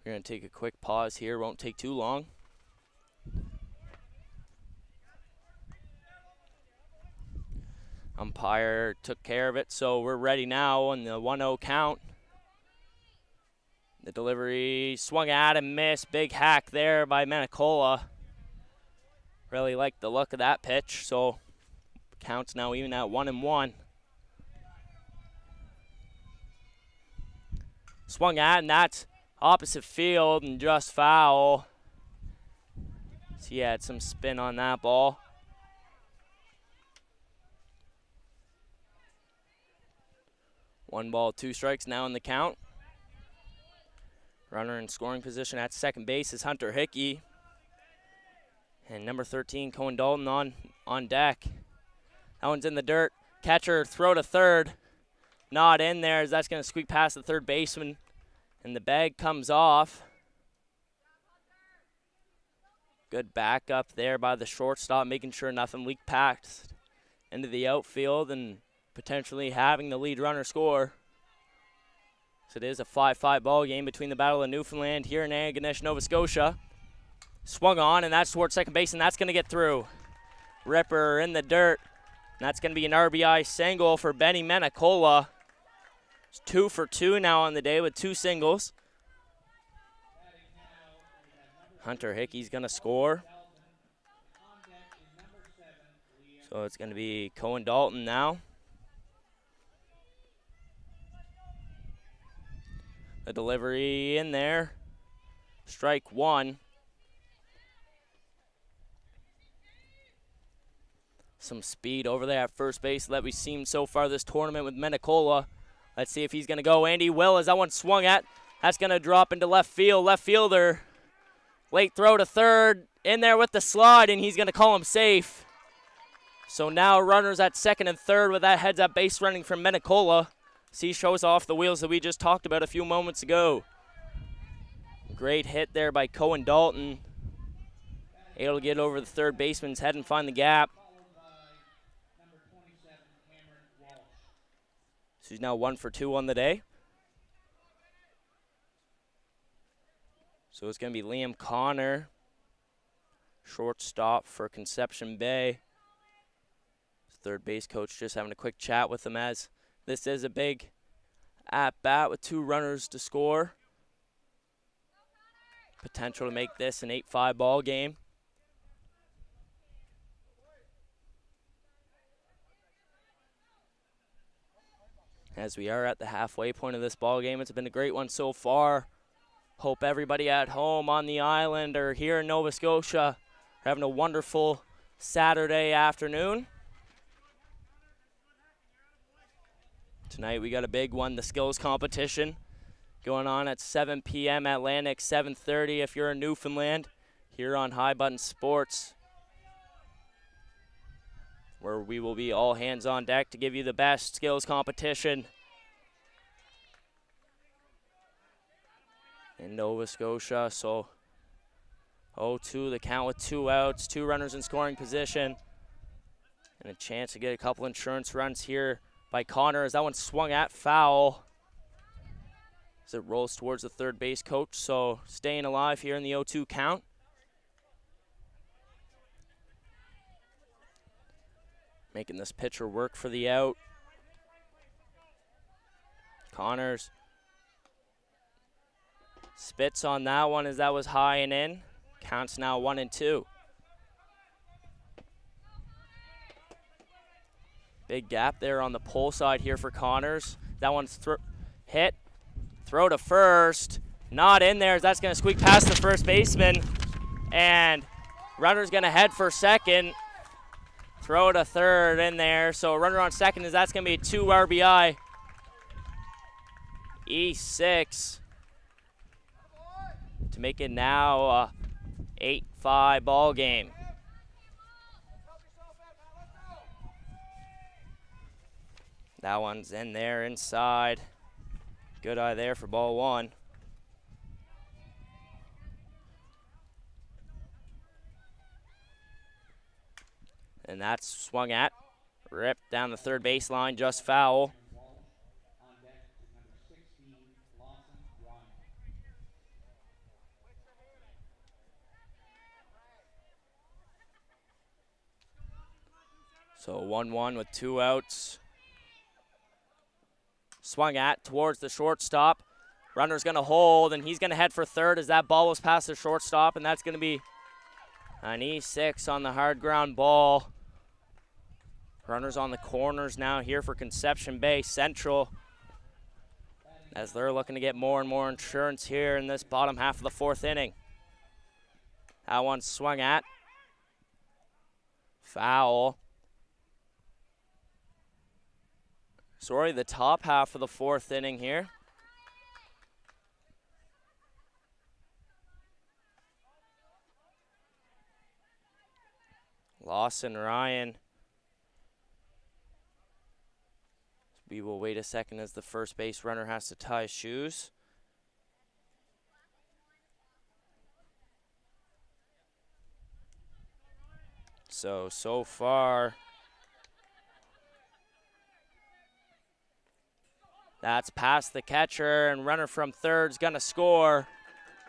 Speaker 1: We're going to take a quick pause here, won't take too long. Umpire took care of it, so we're ready now on the 1-0 count. The delivery swung at and missed. Big hack there by Menicola. Really like the look of that pitch, so counts now even at 1-1. Swung at, and that's opposite field and just foul. So he had some spin on that ball. One ball, two strikes now in the count. Runner in scoring position at second base is Hunter Hickey. And number 13, Cohen Dalton on deck. That one's in the dirt. Catcher throw to third. Not in there as that's going to squeak past the third baseman. And the bag comes off. Good backup there by the shortstop, making sure nothing leaked past into the outfield and potentially having the lead runner score. So it is a 5-5 ball game between the Battle of Newfoundland here in Antigonish, Nova Scotia. Swung on, and that's towards second base, and that's going to get through. Ripper in the dirt. And that's going to be an RBI single for Benny Menicola. It's 2 for 2 now on the day with 2 singles. Hunter Hickey's going to score. So it's going to be Cohen Dalton now. The delivery in there. Strike one. Some speed over there at first base that we've seen so far this tournament with Menicola. Let's see if he's going to go. Andy Will, as that one swung at. That's going to drop into left field. Left fielder. Late throw to third. In there with the slide, and he's going to call him safe. So now runners at second and third with that heads-up base running from Menicola. See, shows off the wheels that we just talked about a few moments ago. Great hit there by Cohen Dalton. Able to get over the third baseman's head and find the gap. So he's now 1 for 2 on the day. So it's going to be Liam Connor, shortstop for Conception Bay. Third base coach just having a quick chat with him as this is a big at-bat with 2 runners to score. Potential to make this an 8-5 ball game. As we are at the halfway point of this ball game, it's been a great one so far. Hope everybody at home on the island or here in Nova Scotia are having a wonderful Saturday afternoon. Tonight we got a big one, the skills competition, going on at 7 p.m. Atlantic, 7:30 if you're in Newfoundland, here on High Button Sports, where we will be all hands on deck to give you the best skills competition in Nova Scotia. So 0-2 the count with 2 outs, 2 runners in scoring position, and a chance to get a couple insurance runs here by Connor as that one swung at foul as it rolls towards the third base coach. So staying alive here in the 0-2 count. Making this pitcher work for the out. Connors spits on that one as that was high and in. Counts now 1-2. Big gap there on the pole side here for Connors. That one's hit. Throw to first. Not in there. That's going to squeak past the first baseman. And runner's going to head for second. Throw to third in there. So runner on second is that's going to be a 2 RBI. E6 to make it now a 8-5 ball game. That one's in there inside. Good eye there for ball 1. And that's swung at. Ripped down the third baseline, just foul. So 1-1 with 2 outs. Swung at towards the shortstop. Runner's going to hold, and he's going to head for third as that ball was past the shortstop, and that's going to be an E6 on the hard ground ball. Runners on the corners now here for Conception Bay Central, as they're looking to get more and more insurance here in this bottom half of the 4th inning. That one swung at. Foul. Sorry, the top half of the 4th inning here. Lawson Ryan. We will wait a second as the first base runner has to tie his shoes. So far, that's past the catcher, and runner from third's gonna score,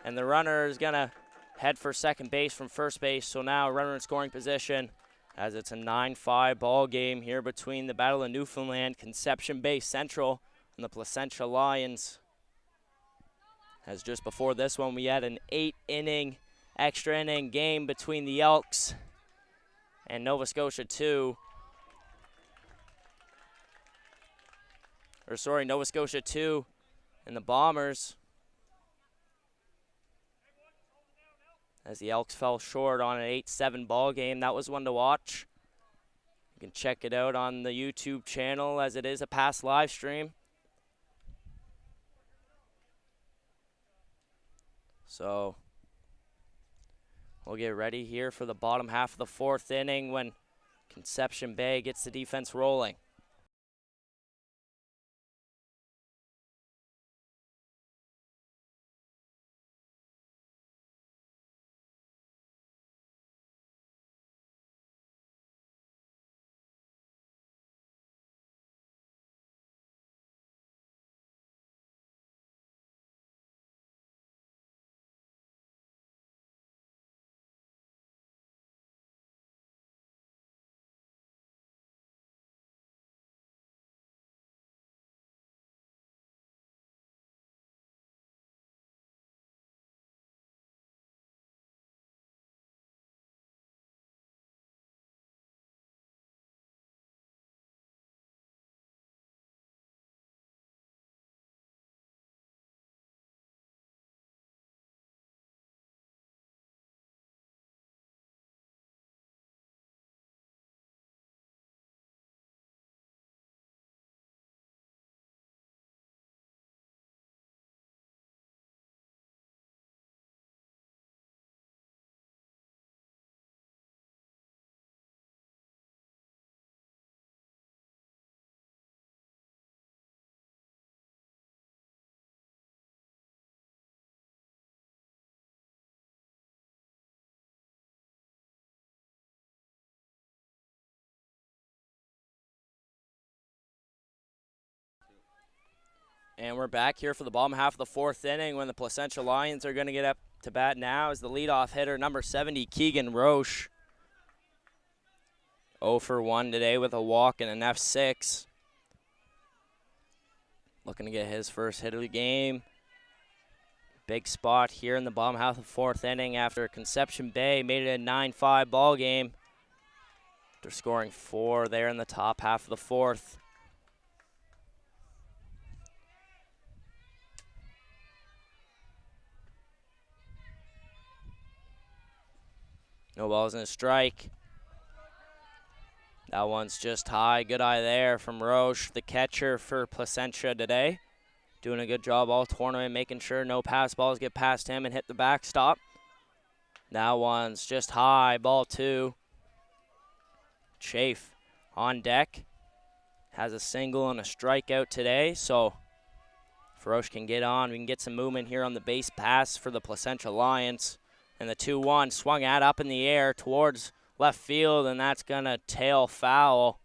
Speaker 1: and the runner is gonna head for second base from first base. So now runner in scoring position, as it's a 9-5 ball game here between the Battle of Newfoundland, Conception Bay Central, and the Placentia Lions. As just before this one, we had an 8-inning, extra inning game between the Elks and Nova Scotia 2. Nova Scotia 2 and the Bombers, as the Elks fell short on an 8-7 ball game. That was one to watch. You can check it out on the YouTube channel, as it is a past live stream. So we'll get ready here for the bottom half of the 4th inning when Conception Bay gets the defense rolling. And we're back here for the bottom half of the 4th inning when the Placentia Lions are going to get up to bat now as the leadoff hitter, number 70, Keegan Roche. 0 for 1 today with a walk and an F6. Looking to get his first hit of the game. Big spot here in the bottom half of the 4th inning after Conception Bay made it a 9-5 ball game. They're scoring 4 there in the top half of the 4th. No balls and a strike. That one's just high. Good eye there from Roche, the catcher for Placentia today. Doing a good job all tournament, making sure no pass balls get past him and hit the backstop. That one's just high. Ball 2. Chafe on deck. Has a single and a strikeout today, so if Roche can get on, we can get some movement here on the base pass for the Placentia Lions. And the 2-1 swung at up in the air towards left field, and that's going to tail foul.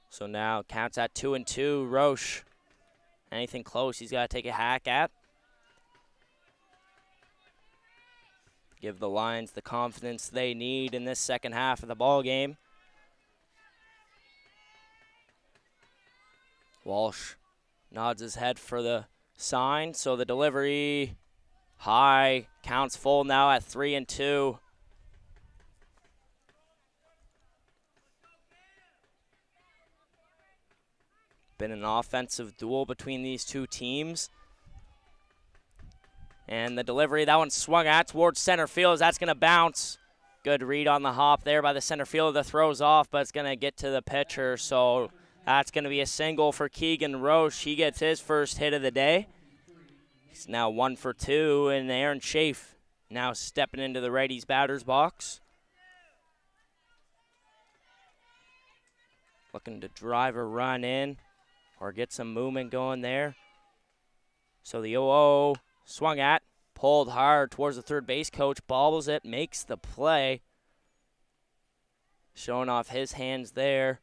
Speaker 1: So now counts at 2-2. Roche, anything close, he's got to take a hack at. Give the Lions the confidence they need in this second half of the ball game. Walsh nods his head for the sign, so the delivery high, counts full now at 3-2. Been an offensive duel between these two teams. And the delivery, that one swung at towards center field. That's going to bounce. Good read on the hop there by the center fielder. The throw's off, but it's going to get to the pitcher. So that's going to be a single for Keegan Roche. He gets his first hit of the day. He's now 1 for 2, and Aaron Schaaf now stepping into the righty's batter's box. Looking to drive a run in or get some movement going there. So the 0-0 swung at, pulled hard towards the third base coach, bobbles it, makes the play. Showing off his hands there.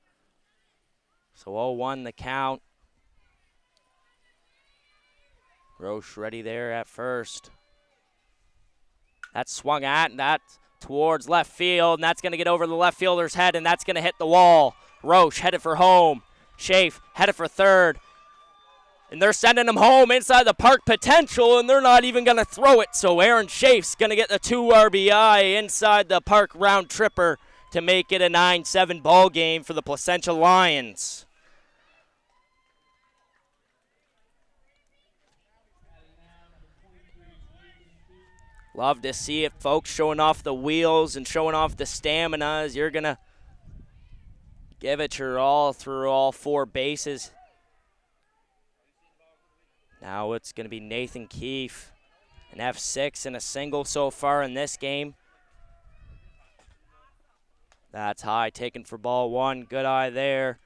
Speaker 1: So 0-1 the count. Roche ready there at first. That's swung at, and that's towards left field, and that's going to get over the left fielder's head, and that's going to hit the wall. Roche headed for home. Schaaf headed for third. And they're sending him home inside the park potential, and they're not even going to throw it. So Aaron Schaaf's going to get the 2 RBI inside the park round tripper to make it a 9-7 ball game for the Placentia Lions. Love to see it, folks, showing off the wheels and showing off the stamina as you're going to give it your all through all 4 bases. Now it's going to be Nathan Keefe, an F6 and a single so far in this game. That's high, taken for ball 1. Good eye there.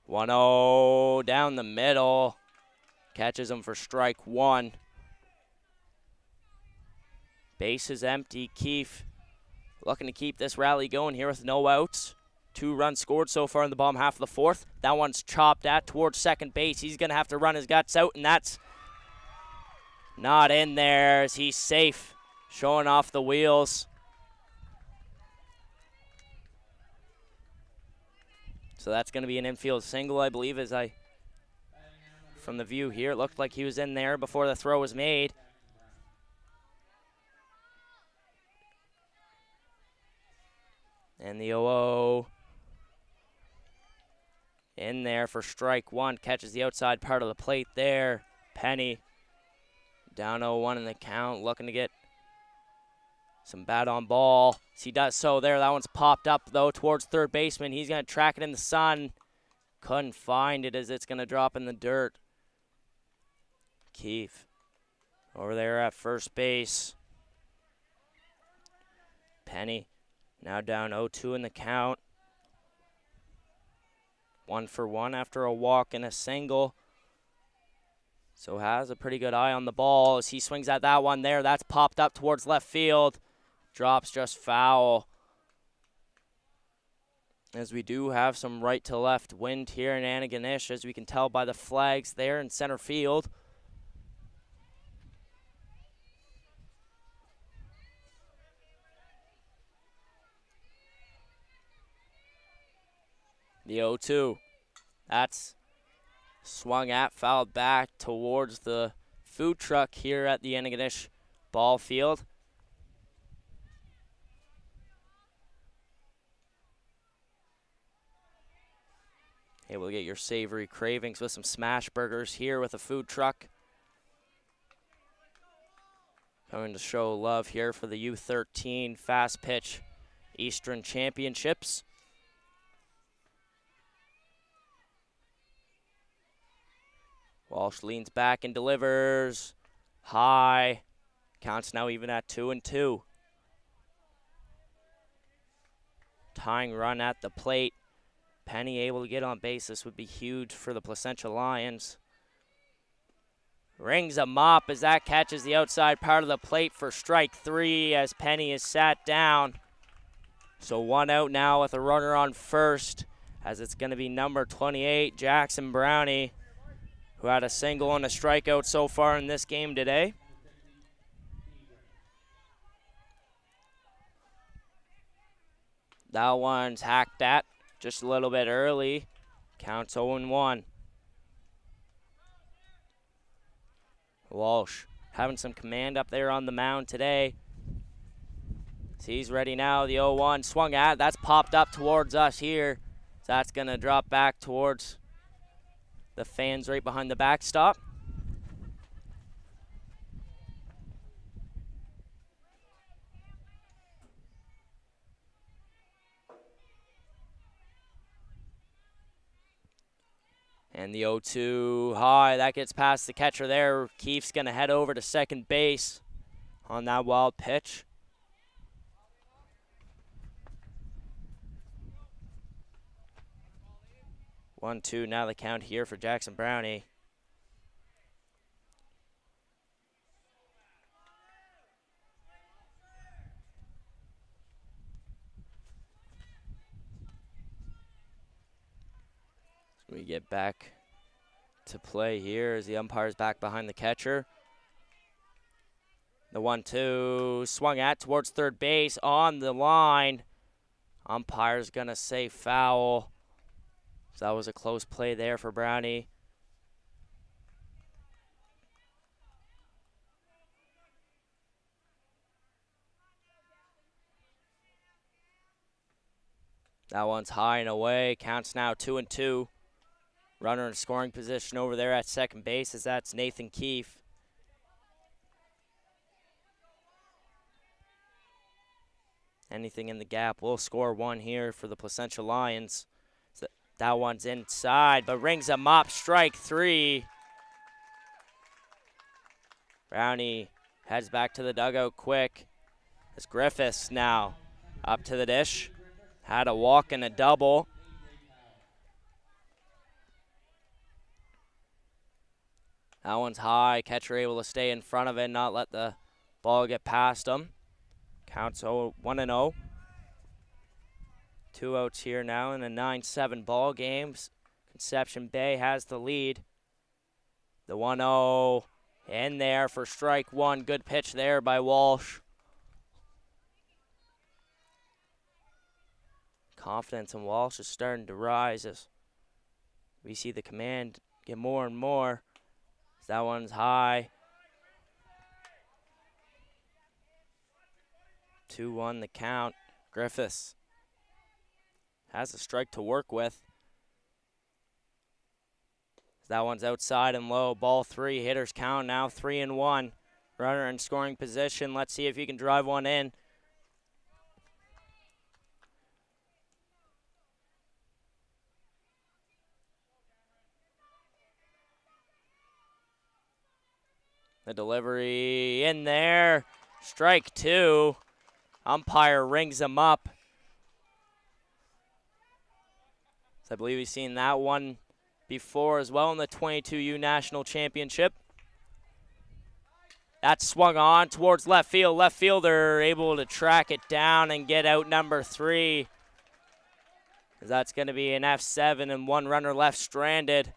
Speaker 1: One 0 down the middle. Catches him for strike 1. Base is empty. Keefe looking to keep this rally going here with no outs. 2 runs scored so far in the bottom half of the 4th. That one's chopped at towards second base. He's going to have to run his guts out, and that's not in there as he's safe, showing off the wheels. So that's going to be an infield single, I believe, from the view here, it looked like he was in there before the throw was made. And the 0-0 in there for strike 1. Catches the outside part of the plate there. Penny down 0-1 in the count, looking to get some bat on ball. He does so there. That one's popped up, though, towards third baseman. He's going to track it in the sun. Couldn't find it as it's going to drop in the dirt. Keefe over there at first base. Penny now down 0-2 in the count. 1 for 1 after a walk and a single. So has a pretty good eye on the ball as he swings at that one there. That's popped up towards left field. Drops just foul. As we do have some right to left wind here in Antigonish, as we can tell by the flags there in center field. The 0-2. That's swung at, fouled back towards the food truck here at the Antigonish ball field. Able to get your savory cravings with some smash burgers here with a food truck. Coming to show love here for the U13 Fast Pitch Eastern Championships. Walsh leans back and delivers high. Counts now even at 2-2. Tying run at the plate Penny able to get on base. This would be huge for the Placentia Lions. Rings a mop as that catches the outside part of the plate for strike 3 as Penny is sat down. So 1 out now with a runner on first, as it's going to be number 28, Jackson Brownie, who had a single and a strikeout so far in this game today. That one's hacked at just a little bit early. Counts 0-1. Walsh having some command up there on the mound today. So he's ready now. The 0-1 swung at. That's popped up towards us here. So that's going to drop back towards the fans right behind the backstop. And the 0-2 high, that gets past the catcher there. Keefe's going to head over to second base on that wild pitch. 1-2 now the count here for Jackson Brownie. We get back to play here as the umpire's back behind the catcher. The 1-2 swung at towards third base on the line. Umpire's gonna say foul. So that was a close play there for Brownie. That one's high and away. Counts now 2-2. Runner in scoring position over there at second base as that's Nathan Keefe. Anything in the gap will score one here for the Placentia Lions. So that one's inside, but rings a mop, strike 3. Brownie heads back to the dugout quick. As Griffiths now up to the dish. Had a walk and a double. That one's high. Catcher able to stay in front of it, not let the ball get past him. Counts 1-0. 2 outs here now in a 9-7 ball game. Conception Bay has the lead. The 1-0 in there for strike 1. Good pitch there by Walsh. Confidence in Walsh is starting to rise as we see the command get more and more. That one's high. 2-1 the count. Griffiths has a strike to work with. That one's outside and low. Ball 3. Hitters count now 3-1. Runner in scoring position. Let's see if he can drive one in. The delivery in there. Strike 2. Umpire rings him up. So I believe we've seen that one before as well in the 22U National Championship. That swung on towards left field. Left fielder able to track it down and get out number 3. That's going to be an F7 and one runner left stranded.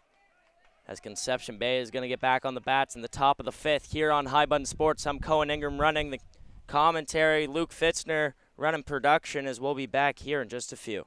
Speaker 1: As Conception Bay is going to get back on the bats in the top of the 5th here on High Button Sports. I'm Cohen Ingram running the commentary. Luke Fitzner running production, as we'll be back here in just a few.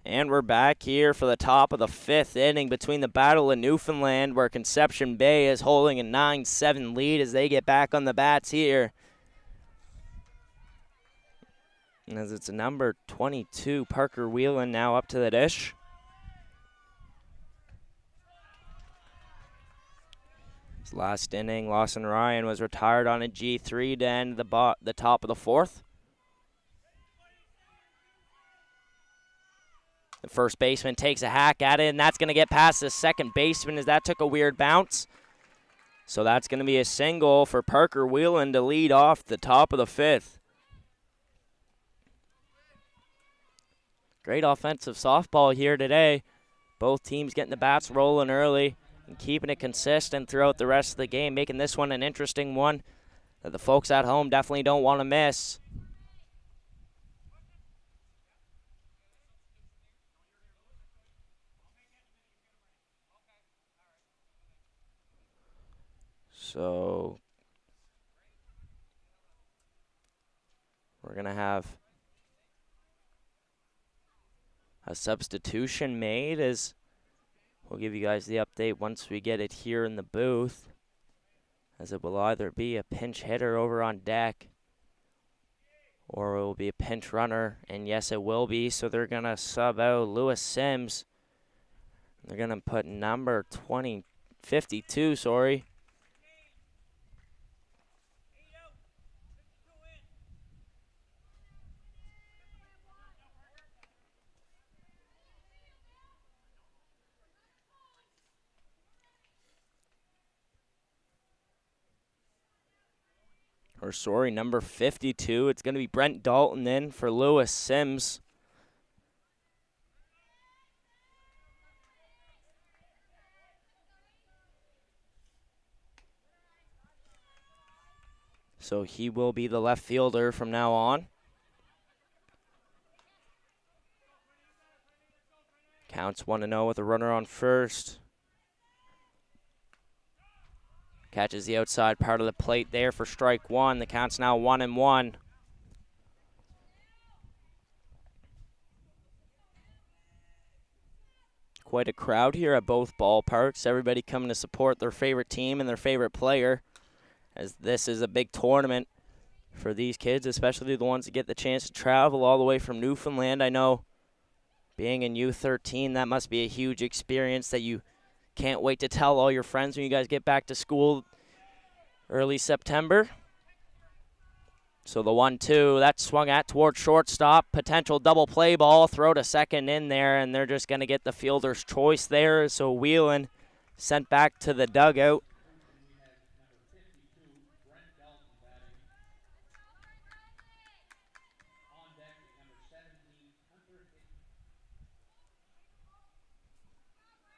Speaker 1: And we're back here for the top of the 5th inning between the Battle of Newfoundland, where Conception Bay is holding a 9-7 lead as they get back on the bats here. And as it's number 22, Parker Whelan, now up to the dish. His last inning, Lawson Ryan was retired on a G3 to end the top of the 4th. The first baseman takes a hack at it, and that's going to get past the second baseman as that took a weird bounce. So that's going to be a single for Parker Whelan to lead off the top of the 5th. Great offensive softball here today. Both teams getting the bats rolling early and keeping it consistent throughout the rest of the game, making this one an interesting one that the folks at home definitely don't want to miss. So we're going to have a substitution made, as we'll give you guys the update once we get it here in the booth, as it will either be a pinch hitter over on deck or it will be a pinch runner, and yes, it will be. So they're going to sub out Lewis Sims. They're going to put number 52, sorry. Number 52. It's going to be Brent Dalton in for Lewis Sims. So he will be the left fielder from now on. Counts 1-0 with a runner on first. Catches the outside part of the plate there for strike one. The count's now 1-1. Quite a crowd here at both ballparks. Everybody coming to support their favorite team and their favorite player, as this is a big tournament for these kids, especially the ones that get the chance to travel all the way from Newfoundland. I know being in U13, that must be a huge experience that you can't wait to tell all your friends when you guys get back to school early September. So the 1-2, that's swung at towards shortstop. Potential double play ball, throw to second in there, and they're just going to get the fielder's choice there. So Whelan sent back to the dugout.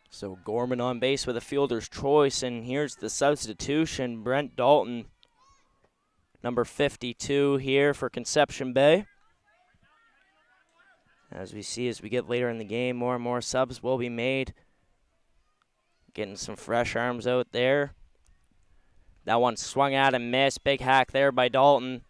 Speaker 1: So Gorman on base with a fielder's choice, and here's the substitution. Brent Dalton, number 52 here for Conception Bay. As we see as we get later in the game, more and more subs will be made. Getting some fresh arms out there. That one swung out and missed. Big hack there by Dalton.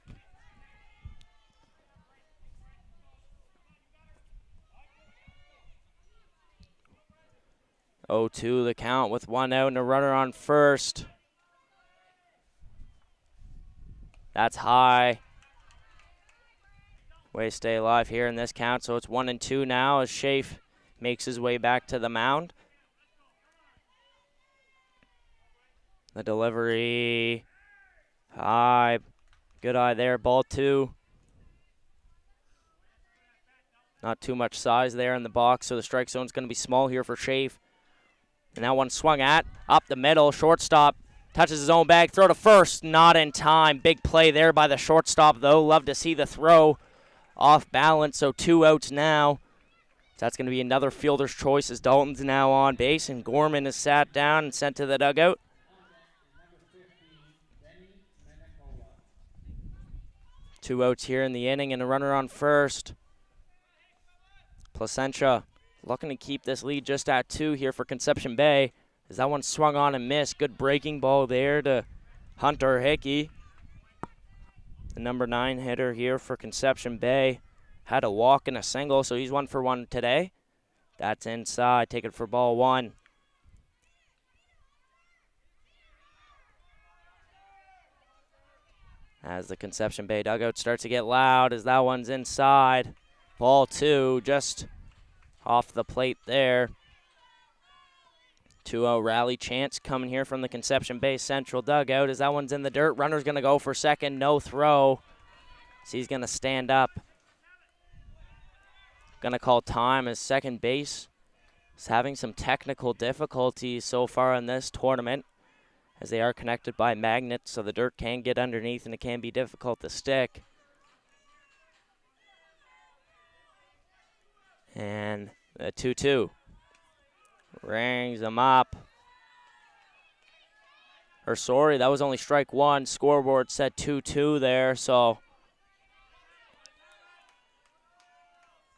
Speaker 1: Oh, 2 the count with one out and a runner on first. That's high. Way to stay alive here in this count. So it's 1-2 now as Schaaf makes his way back to the mound. The delivery. High. Good eye there. Ball 2. Not too much size there in the box, so the strike zone's going to be small here for Schaaf. And that one swung at, up the middle, shortstop, touches his own bag, throw to first, not in time. Big play there by the shortstop, though. Love to see the throw off balance, so 2 outs now. So that's going to be another fielder's choice as Dalton's now on base, and Gorman is sat down and sent to the dugout. Two outs here in the inning and a runner on first. Placentia looking to keep this lead just at 2 here for Conception Bay, as that one swung on and missed. Good breaking ball there to Hunter Hickey. The number 9 hitter here for Conception Bay had a walk and a single, so he's 1 for 1 today. That's inside. Take it for ball one. As the Conception Bay dugout starts to get loud as that one's inside. Ball two, just off the plate there. 2-0 rally chance coming here from the Conception Bay Central dugout as that one's in the dirt. Runner's going to go for second, no throw. So he's going to stand up. Going to call time as second base is having some technical difficulties so far in this tournament, as they are connected by magnets, so the dirt can get underneath and it can be difficult to stick. And the 2-2 rings them up. Or sorry, that was only strike one. Scoreboard said 2-2 there, so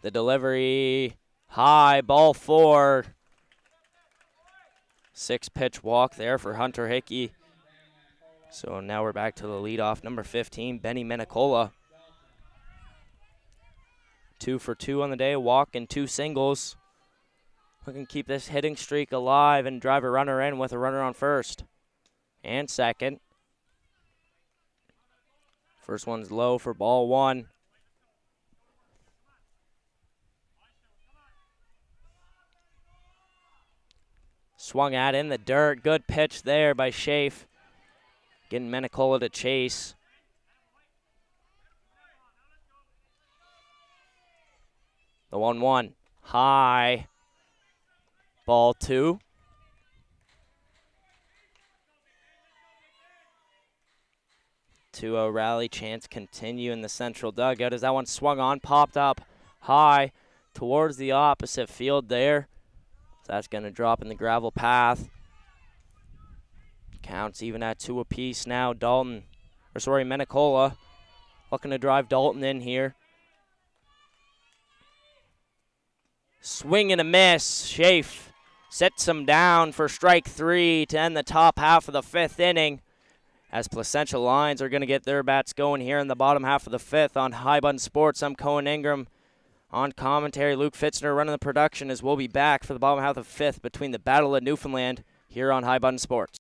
Speaker 1: the delivery high, ball four. 6-pitch walk there for Hunter Hickey. So now we're back to the leadoff, number 15, Benny Menicola. 2 for 2 on the day, walk and 2 singles. Looking to keep this hitting streak alive and drive a runner in with a runner on first and second. First one's low for ball one. Swung at in the dirt. Good pitch there by Schaaf. Getting Menicola to chase. The 1-1. High. Ball two. Two-0 rally chance continue in the central dugout as that one swung on, popped up high towards the opposite field there. So that's going to drop in the gravel path. Counts even at 2 apiece now. Menicola looking to drive Dalton in here. Swing and a miss. Schaaf sets him down for strike 3 to end the top half of the 5th inning, as Placentia Lions are going to get their bats going here in the bottom half of the 5th on High Bun Sports. I'm Cohen Ingram. On commentary, Luke Fitzner running the production, as we'll be back for the bottom half of the 5th between the Battle of Newfoundland here on High Bun Sports.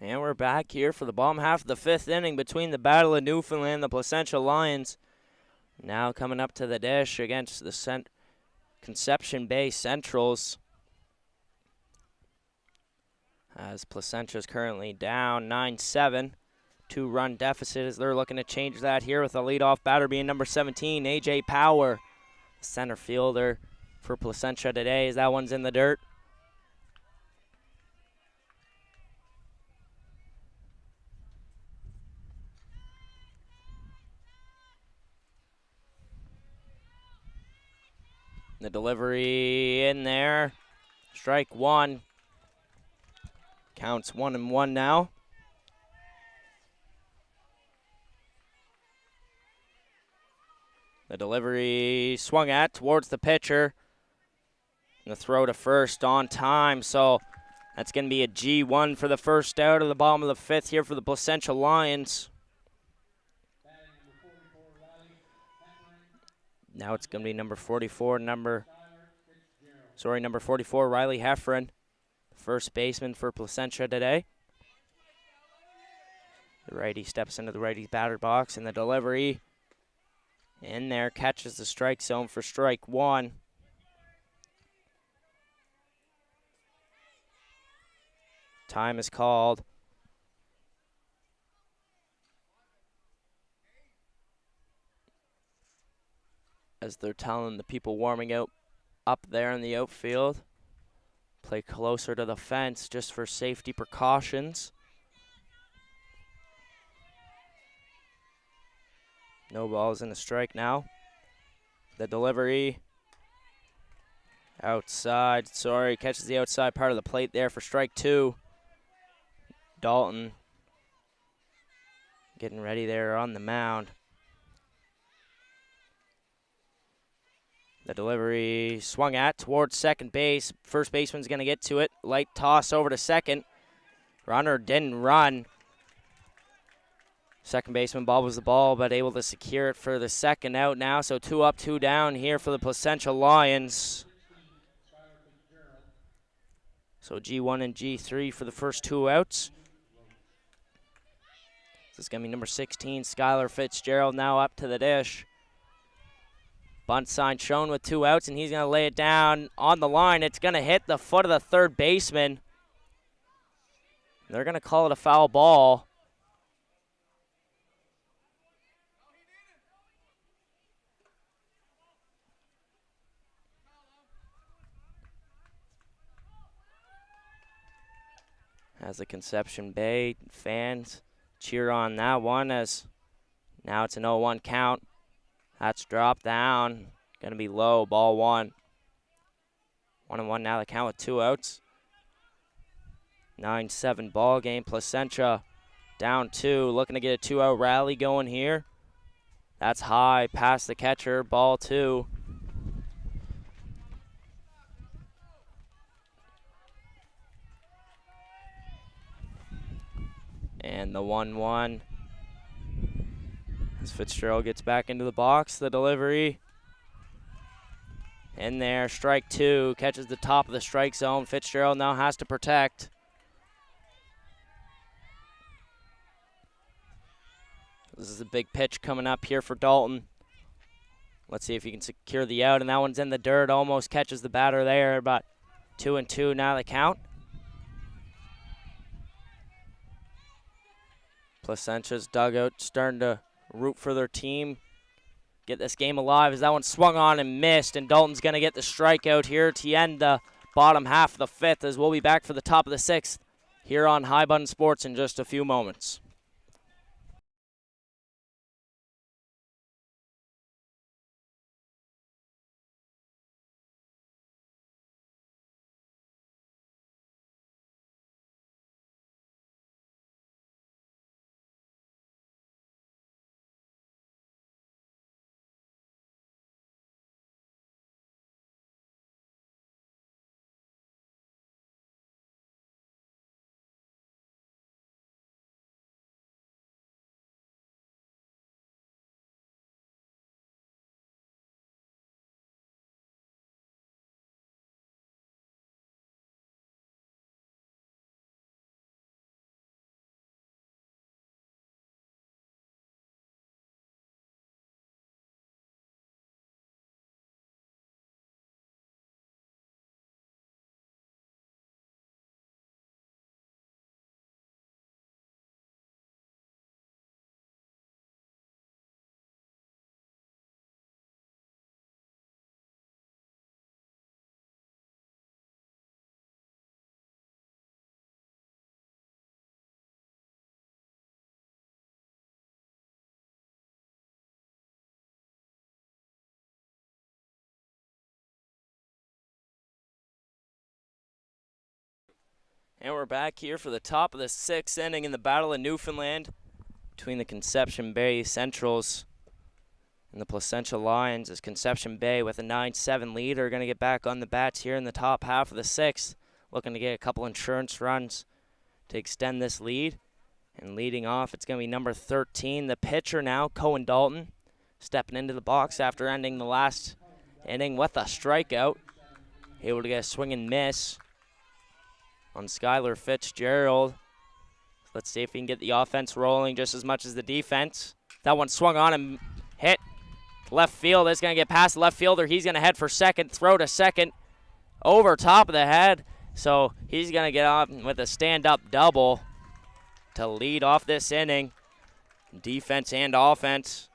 Speaker 1: And we're back here for the bottom half of the 5th inning between the Battle of Newfoundland and the Placentia Lions. Now coming up to the dish against the Conception Bay Centrals. As Placentia's currently down 9-7. 2-run deficit as they're looking to change that here with the leadoff batter being number 17, A.J. Power. Center fielder for Placentia today as that one's in the dirt. The delivery in there. Strike one. Counts 1-1 now. The delivery swung at towards the pitcher. And the throw to first on time. So that's going to be a G1 for the first out of the bottom of the 5th here for the Placentia Lions. Now it's going to be number 44, number 44, Riley Heffron, first baseman for Placentia today. The righty steps into the righty's batter box, and the delivery in there catches the strike zone for strike one. Time is called. As they're telling the people warming up there in the outfield, play closer to the fence just for safety precautions. No balls in the strike now. The delivery outside, catches the outside part of the plate there for strike two. Dalton getting ready there on the mound. The delivery swung at towards second base. First baseman's going to get to it. Light toss over to second. Runner didn't run. Second baseman bobbles the ball, but able to secure it for the second out now. So 2 up, 2 down here for the Placentia Lions. So G1 and G3 for the first 2 outs. This is going to be number 16, Skylar Fitzgerald, now up to the dish. Bunt sign shown with 2 outs, and he's going to lay it down on the line. It's going to hit the foot of the third baseman. They're going to call it a foul ball. As the Conception Bay fans cheer on that one, as now it's an 0-1 count. That's dropped down. Going to be low, ball 1. 1-1 now the count with 2 outs. 9-7 ball game. Placentia down 2, looking to get a 2-out rally going here. That's high, past the catcher, ball 2. And the 1-1. As Fitzgerald gets back into the box, the delivery. In there, strike 2, catches the top of the strike zone. Fitzgerald now has to protect. This is a big pitch coming up here for Dalton. Let's see if he can secure the out, and that one's in the dirt, almost catches the batter there, but 2-2 now the count. Placentia's dugout starting to root for their team. Get this game alive as that one swung on and missed, and Dalton's going to get the strikeout here to end the bottom half of the 5th, as we'll be back for the top of the 6th here on High Button Sports in just a few moments. And we're back here for the top of the 6th inning in the Battle of Newfoundland between the Conception Bay Centrals and the Placentia Lions, as Conception Bay with a 9-7 lead are going to get back on the bats here in the top half of the 6th, looking to get a couple insurance runs to extend this lead. And leading off, it's going to be number 13, the pitcher now, Cohen Dalton, stepping into the box after ending the last inning with a strikeout. Able to get a swing and miss on Skylar Fitzgerald. Let's see if he can get the offense rolling just as much as the defense. That one swung on and hit left field. It's going to get past the left fielder. He's going to head for second, throw to second, over top of the head. So he's going to get off with a stand-up double to lead off this inning. Defense and offense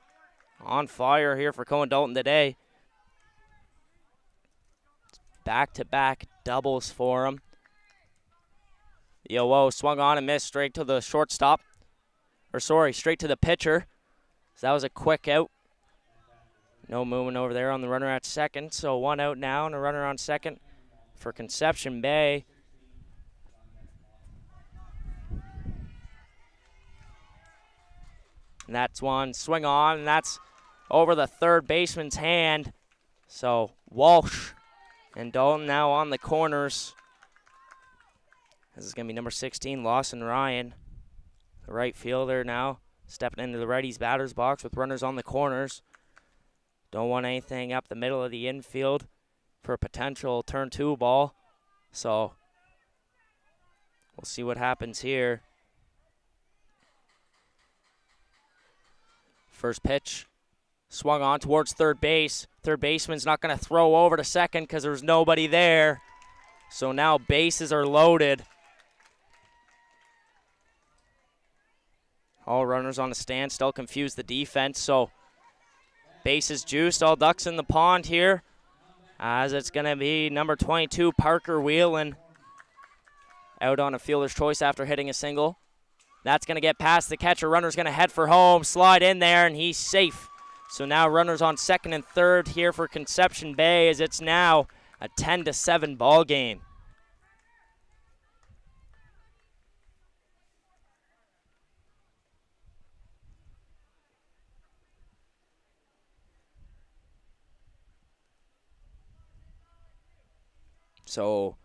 Speaker 1: on fire here for Cohen Dalton today. Back-to-back doubles for him. Yo, swung on and missed straight to the shortstop. Straight to the pitcher. So that was a quick out. No movement over there on the runner at second. So one out now and a runner on second for Conception Bay. And that's one swing on, and that's over the third baseman's hand. So Walsh and Dalton now on the corners. This is going to be number 16, Lawson Ryan, the right fielder now, stepping into the righty's batter's box with runners on the corners. Don't want anything up the middle of the infield for a potential turn 2 ball. So we'll see what happens here. First pitch, swung on towards third base. Third baseman's not going to throw over to second because there's nobody there. So now bases are loaded. All runners on the stand still confuse the defense. So bases juiced, all ducks in the pond here, as it's going to be number 22, Parker Whelan, out on a fielder's choice after hitting a single. That's going to get past the catcher. Runner's going to head for home, slide in there, and he's safe. So now runners on second and third here for Conception Bay, as it's now a 10-7 ball game. So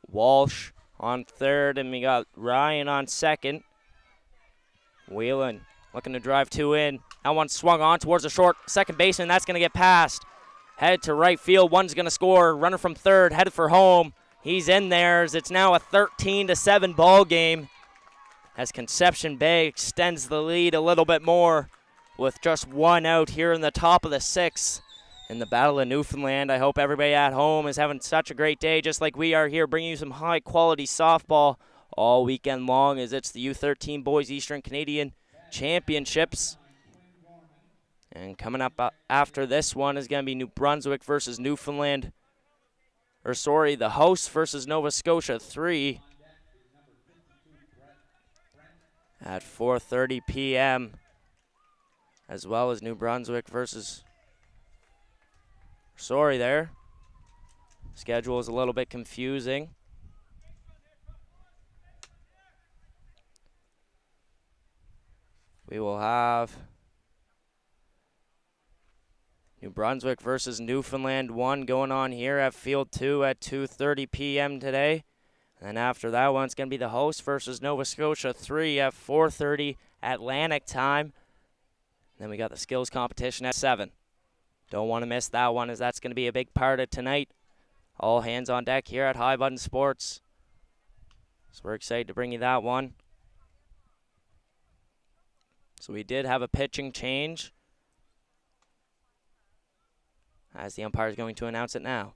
Speaker 1: Walsh on third, and we got Ryan on second. Whelan looking to drive 2 in. That one swung on towards the short second baseman. That's going to get past. Head to right field. One's going to score. Runner from third, headed for home. He's in there. It's now a 13-7 ball game, as Conception Bay extends the lead a little bit more with just one out here in the top of the 6th. In the Battle of Newfoundland. I hope everybody at home is having such a great day, just like we are here, bringing you some high-quality softball all weekend long, as it's the U13 Boys Eastern Canadian Championships. And coming up after this one is going to be New Brunswick versus Newfoundland. The hosts versus Nova Scotia 3 at 4:30 p.m., as well as New Brunswick versus... there. Schedule is a little bit confusing. We will have New Brunswick versus Newfoundland 1 going on here at Field 2 at 2:30 p.m. today. And then after that one, it's going to be the host versus Nova Scotia 3 at 4:30 Atlantic time. And then we got the skills competition at 7. Don't want to miss that one, as that's going to be a big part of tonight. All hands on deck here at High Button Sports. So we're excited to bring you that one. So we did have a pitching change, as the umpire is going to announce it now.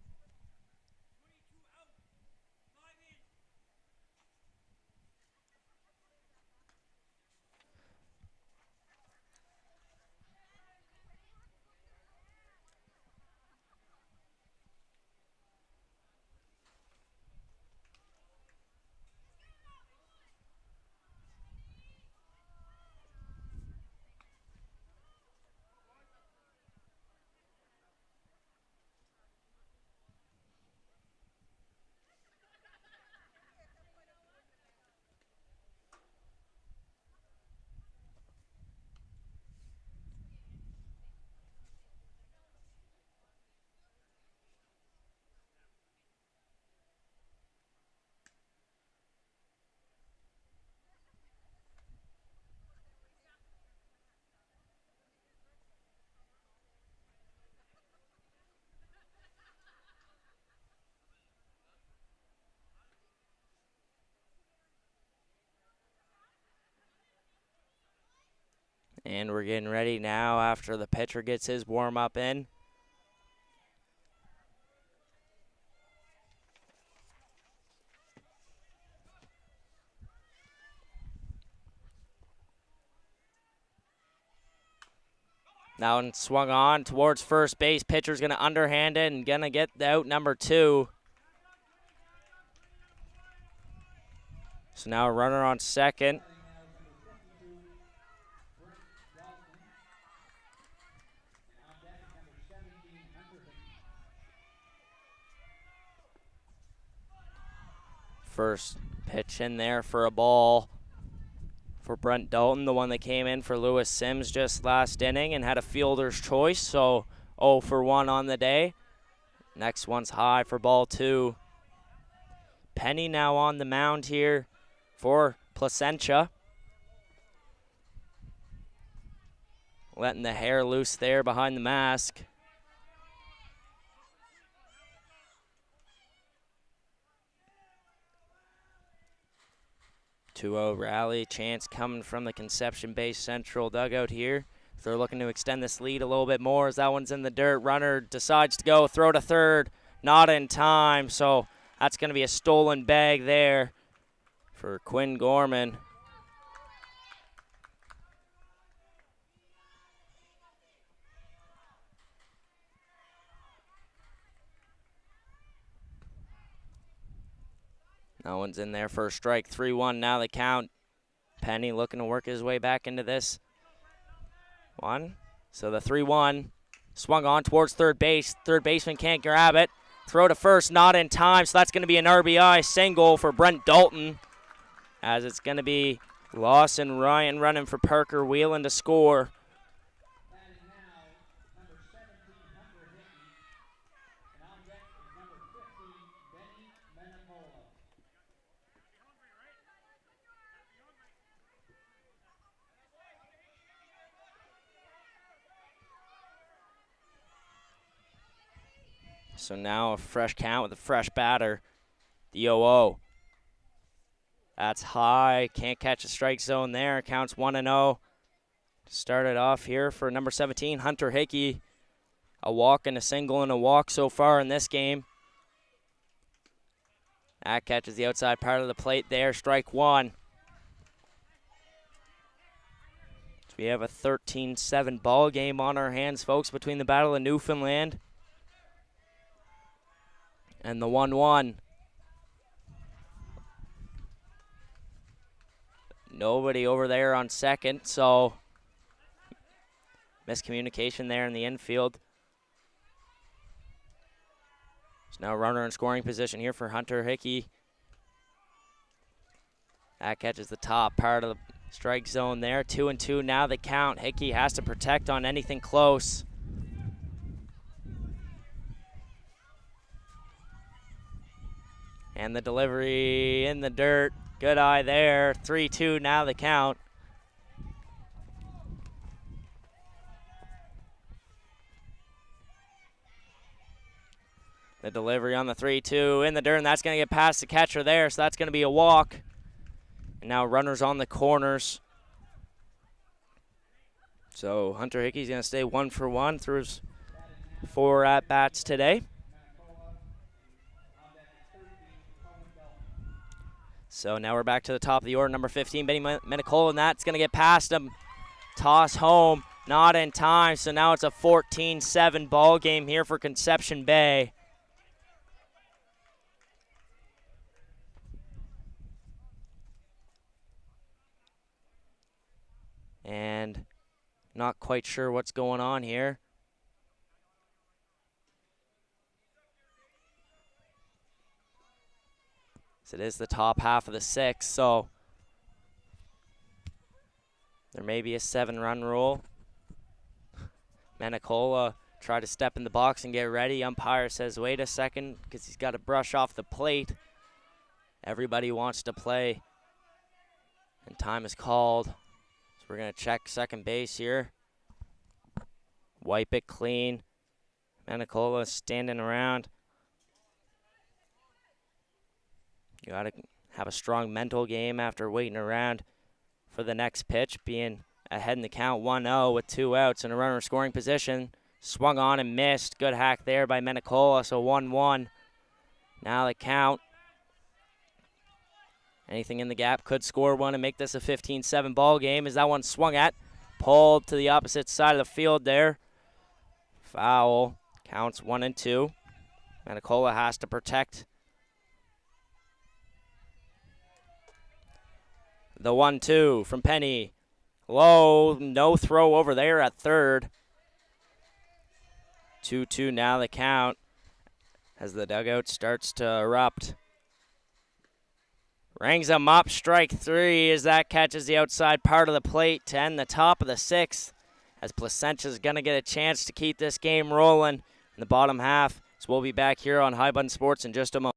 Speaker 1: And we're getting ready now after the pitcher gets his warm-up in. Now and swung on towards first base. Pitcher's going to underhand it and going to get out number 2. So now a runner on second. First pitch in there for a ball for Brent Dalton, the one that came in for Lewis Sims just last inning and had a fielder's choice, so 0 for 1 on the day. Next one's high for ball 2. Penny now on the mound here for Placentia. Letting the hair loose there behind the mask. 2-0 rally chance coming from the Conception Bay Central dugout here. They're looking to extend this lead a little bit more as that one's in the dirt. Runner decides to go, throw to third, not in time. So that's going to be a stolen bag there for Quinn Gorman. That one's in there for a strike. 3-1 now the count. Penny looking to work his way back into this one. So the 3-1 swung on towards third base. Third baseman can't grab it. Throw to first, not in time. So that's going to be an RBI single for Brent Dalton, as it's going to be Lawson Ryan running for Parker Whelan to score. So now a fresh count with a fresh batter. The 0-0. That's high. Can't catch a strike zone there. Counts 1-0. Started off here for number 17, Hunter Hickey. A walk and a single and a walk so far in this game. That catches the outside part of the plate there. Strike 1. So we have a 13-7 ball game on our hands, folks, between the Battle of Newfoundland and the 1-1. Nobody over there on second, so miscommunication there in the infield. There's now a runner in scoring position here for Hunter Hickey. That catches the top part of the strike zone there. 2-2 now the count. Hickey has to protect on anything close. And the delivery in the dirt. Good eye there. 3-2 now the count. The delivery on the 3-2 in the dirt, and that's going to get past the catcher there, so that's going to be a walk. And now runners on the corners. So Hunter Hickey's going to stay 1 for 1 through his 4 at-bats today. So now we're back to the top of the order. Number 15, Benny Menicola, and that's going to get past him. Toss home, not in time. So now it's a 14-7 ball game here for Conception Bay. And not quite sure what's going on here. So it is the top half of the 6th, so there may be a 7-run rule. Menicola tried to step in the box and get ready. Umpire says, wait a second, because he's got to brush off the plate. Everybody wants to play, and time is called. So we're going to check second base here. Wipe it clean. Menicola standing around. You got to have a strong mental game after waiting around for the next pitch, being ahead in the count 1-0 with 2 outs and a runner scoring position. Swung on and missed. Good hack there by Menicola, so 1-1. Now the count. Anything in the gap could score one and make this a 15-7 ball game. As that one swung at, pulled to the opposite side of the field there. Foul. Counts 1-2. Menicola has to protect the 1-2 from Penny. Low, no throw over there at third. 2-2 now the count as the dugout starts to erupt. Rings him up, strike 3 as that catches the outside part of the plate to end the top of the 6th. As Placenta's going to get a chance to keep this game rolling in the bottom half. So we'll be back here on High Button Sports in just a moment.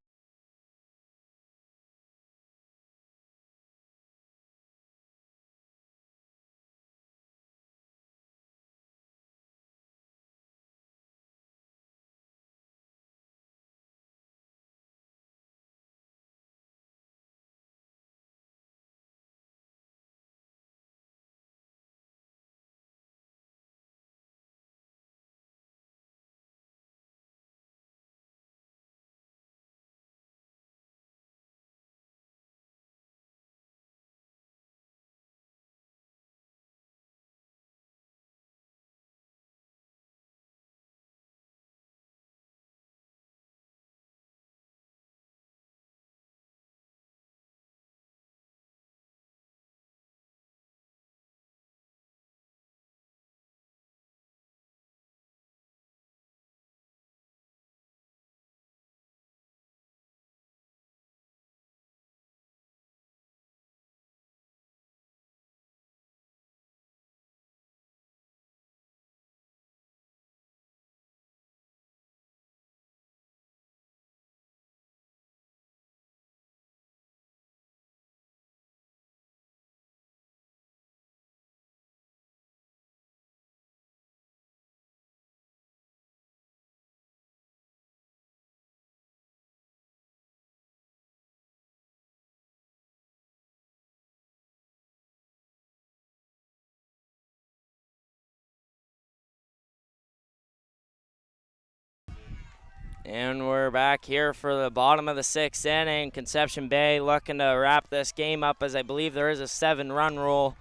Speaker 1: And we're back here for the bottom of the 6th inning. Conception Bay looking to wrap this game up as I believe there is a 7-run rule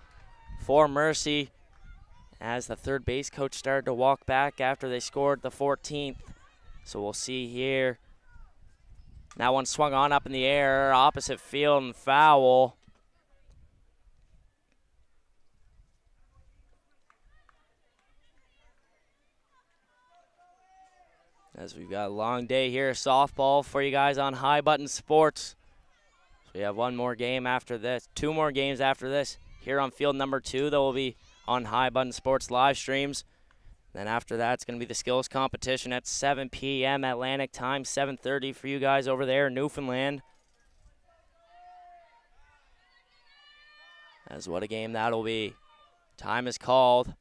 Speaker 1: for Mercy as the third base coach started to walk back after they scored the 14th. So we'll see here. That one swung on up in the air, opposite field and foul. As we've got a long day here, softball for you guys on High Button Sports. So we have one more game after this, 2 more games after this here on field number 2 that will be on High Button Sports live streams. Then after that, it's going to be the skills competition at 7 p.m. Atlantic time, 7:30 for you guys over there in Newfoundland. As what a game that'll be. Time is called.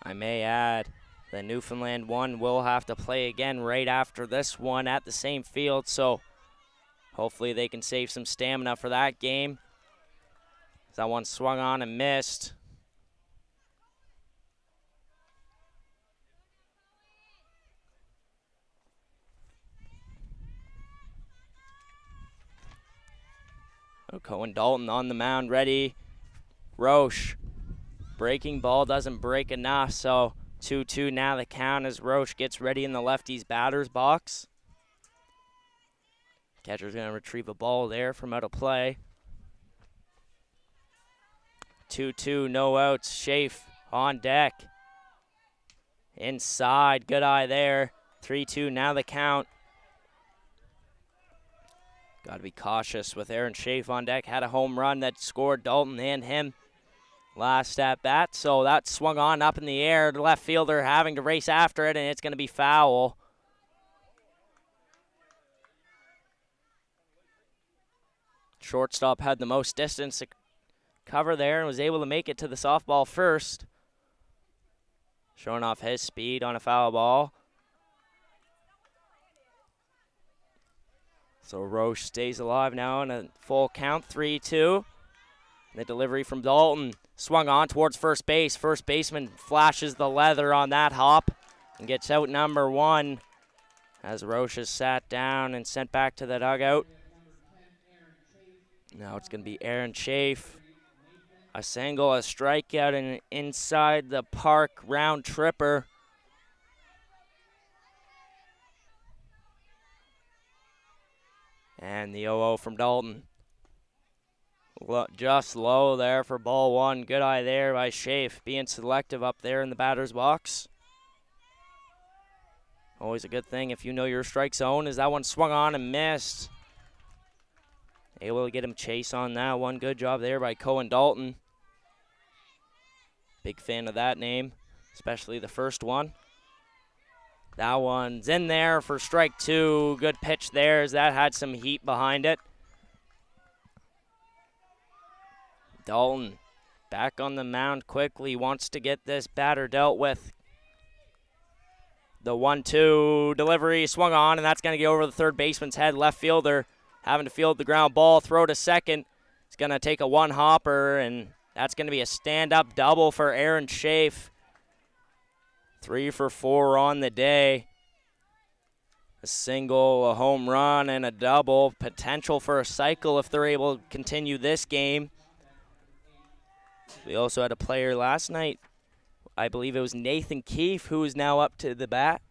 Speaker 1: I may add, the Newfoundland one will have to play again right after this one at the same field, so hopefully they can save some stamina for that game. That one swung on and missed. Cohen Dalton on the mound, ready. Roche. Breaking ball doesn't break enough, so 2-2 now the count as Roche gets ready in the lefty's batter's box. Catcher's going to retrieve a ball there from out of play. 2-2, no outs. Schaaf on deck. Inside, good eye there. 3-2 now the count. Got to be cautious with Aaron Schaaf on deck. Had a home run that scored Dalton and him last at bat, so that swung on up in the air. The left fielder having to race after it, and it's going to be foul. Shortstop had the most distance to cover there and was able to make it to the softball first. Showing off his speed on a foul ball. So Roche stays alive now in a full count, 3-2. The delivery from Dalton, swung on towards first base. First baseman flashes the leather on that hop and gets out number 1 as Roche is sat down and sent back to the dugout. Now it's going to be Aaron Chafe. A single, a strikeout, and an inside the park round tripper. And the 0-0 from Dalton. Just low there for ball 1. Good eye there by Chafe, being selective up there in the batter's box. Always a good thing if you know your strike zone, as that one swung on and missed. Able to get him chase on that one. Good job there by Cohen Dalton. Big fan of that name, especially the first one. That one's in there for strike 2. Good pitch there, as that had some heat behind it. Dalton back on the mound quickly, wants to get this batter dealt with. The 1-2 delivery swung on, and that's going to get over the third baseman's head. Left fielder having to field the ground ball, throw to second. It's going to take a one-hopper, and that's going to be a stand-up double for Aaron Chafe. 3 for 4 on the day. A single, a home run, and a double. Potential for a cycle if they're able to continue this game. We also had a player last night, I believe it was Nathan Keefe, who is now up to the bat.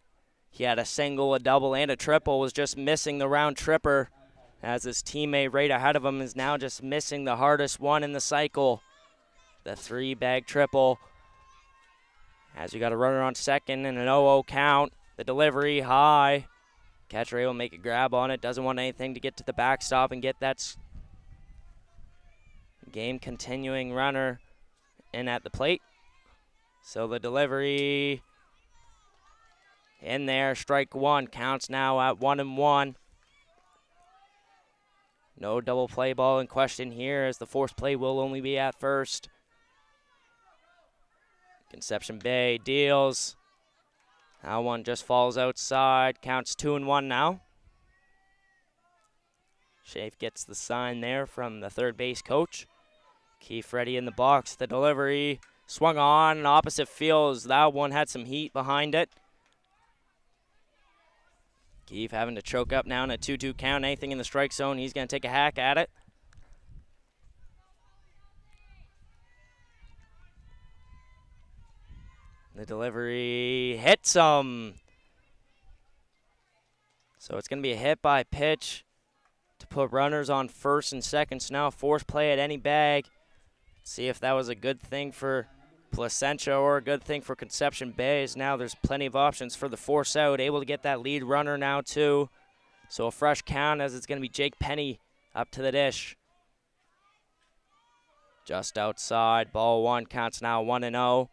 Speaker 1: He had a single, a double, and a triple, was just missing the round tripper, as his teammate right ahead of him is now just missing the hardest one in the cycle, the 3-bag triple. As you got a runner on second and an 0-0 count, the delivery high. Catcher able to make a grab on it, doesn't want anything to get to the backstop and get that game continuing runner in at the plate. So the delivery in there, strike 1, counts now at 1-1. No double play ball in question here, as the forced play will only be at first. Conception Bay deals. That one just falls outside, counts 2-1 now. Chafe gets the sign there from the third base coach. Keefe ready in the box. The delivery swung on opposite field. That one had some heat behind it. Keefe having to choke up now in a 2-2 count. Anything in the strike zone, he's going to take a hack at it. The delivery hits him. So it's going to be a hit by pitch to put runners on first and second. So now force play at any bag. See if that was a good thing for Placentia or a good thing for Conception Bay, as now there's plenty of options for the force out. Able to get that lead runner now too. So a fresh count, as it's going to be Jake Penny up to the dish. Just outside, ball 1, counts now 1-0.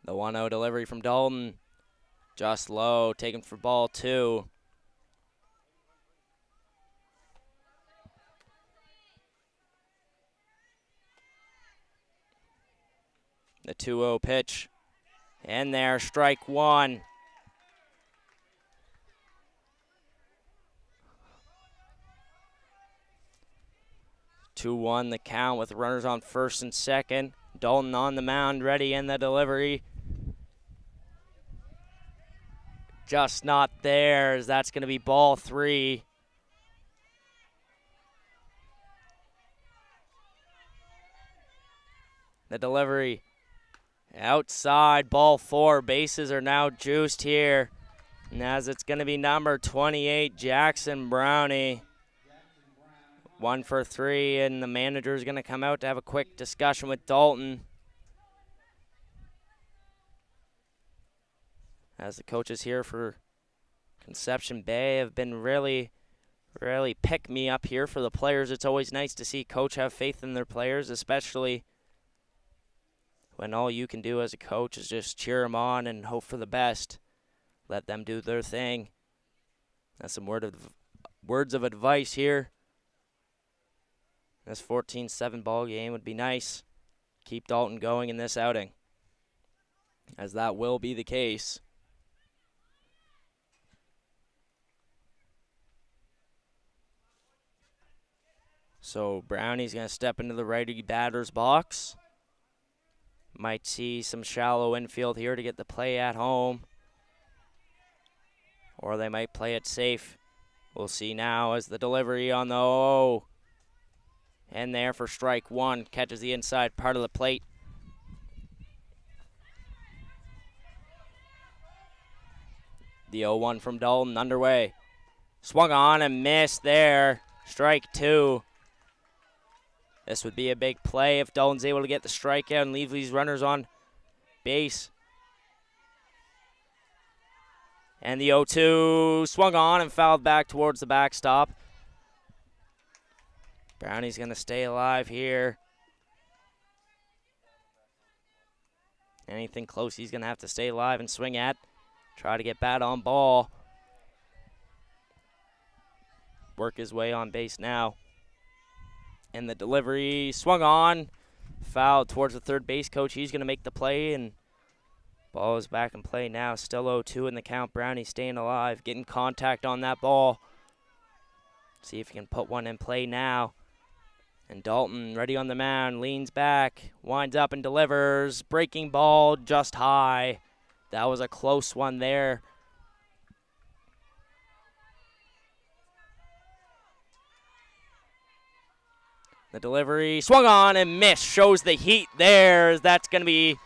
Speaker 1: The 1-0 delivery from Dalton. Just low, taken for ball 2. The 2-0 pitch. And there, strike 1. The count with runners on first and second. Dalton on the mound, ready in the delivery. Just not there, as that's going to be ball 3. The delivery outside, ball 4. Bases are now juiced here. And as it's going to be number 28, Jackson Brownie. 1 for 3, and the manager is going to come out to have a quick discussion with Dalton. As the coaches here for Conception Bay have been really pick me up here for the players. It's always nice to see coach have faith in their players, especially when all you can do as a coach is just cheer them on and hope for the best. Let them do their thing. That's some words of advice here. This 14-7 ball game would be nice. Keep Dalton going in this outing. as that will be the case. So Brownie's going to step into the righty batter's box. Might see some shallow infield here to get the play at home. Or they might play it safe. We'll see now as the delivery on the O. And there for strike one. Catches the inside part of the plate. The 0-1 from Dalton underway. Swung on and missed there. Strike two. This would be a big play if Dalton's able to get the strikeout and leave these runners on base. And the 0-2 swung on and fouled back towards the backstop. Brownie's going to stay alive here. Anything close, he's going to have to stay alive and swing at. Try to get bat on ball. Work his way on base now. And the delivery swung on, fouled towards the third base coach. He's going to make the play, and ball is back in play now. Still 0-2 in the count. Brownie staying alive, getting contact on that ball. See if he can put one in play now. And Dalton ready on the mound, leans back, winds up and delivers. Breaking ball just high. That was a close one there. The delivery swung on and missed. Shows the heat there. That's going to be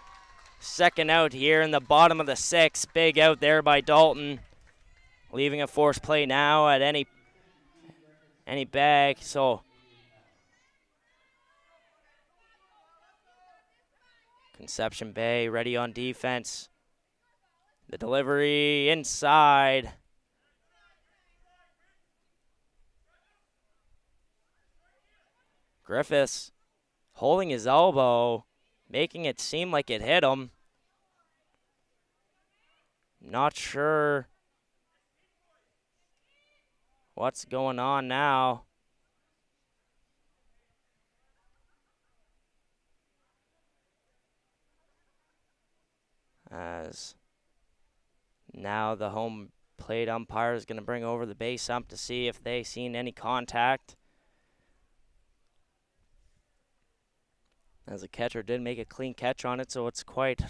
Speaker 1: second out here in the bottom of the sixth. Big out there by Dalton. Leaving a forced play now at any bag. So Conception Bay ready on defense. The delivery inside. Griffiths holding his elbow, making it seem like it hit him. Not sure what's going on now. As now the home plate umpire is going to bring over the base ump to see if they seen any contact. As the catcher did make a clean catch on it, so it's quite.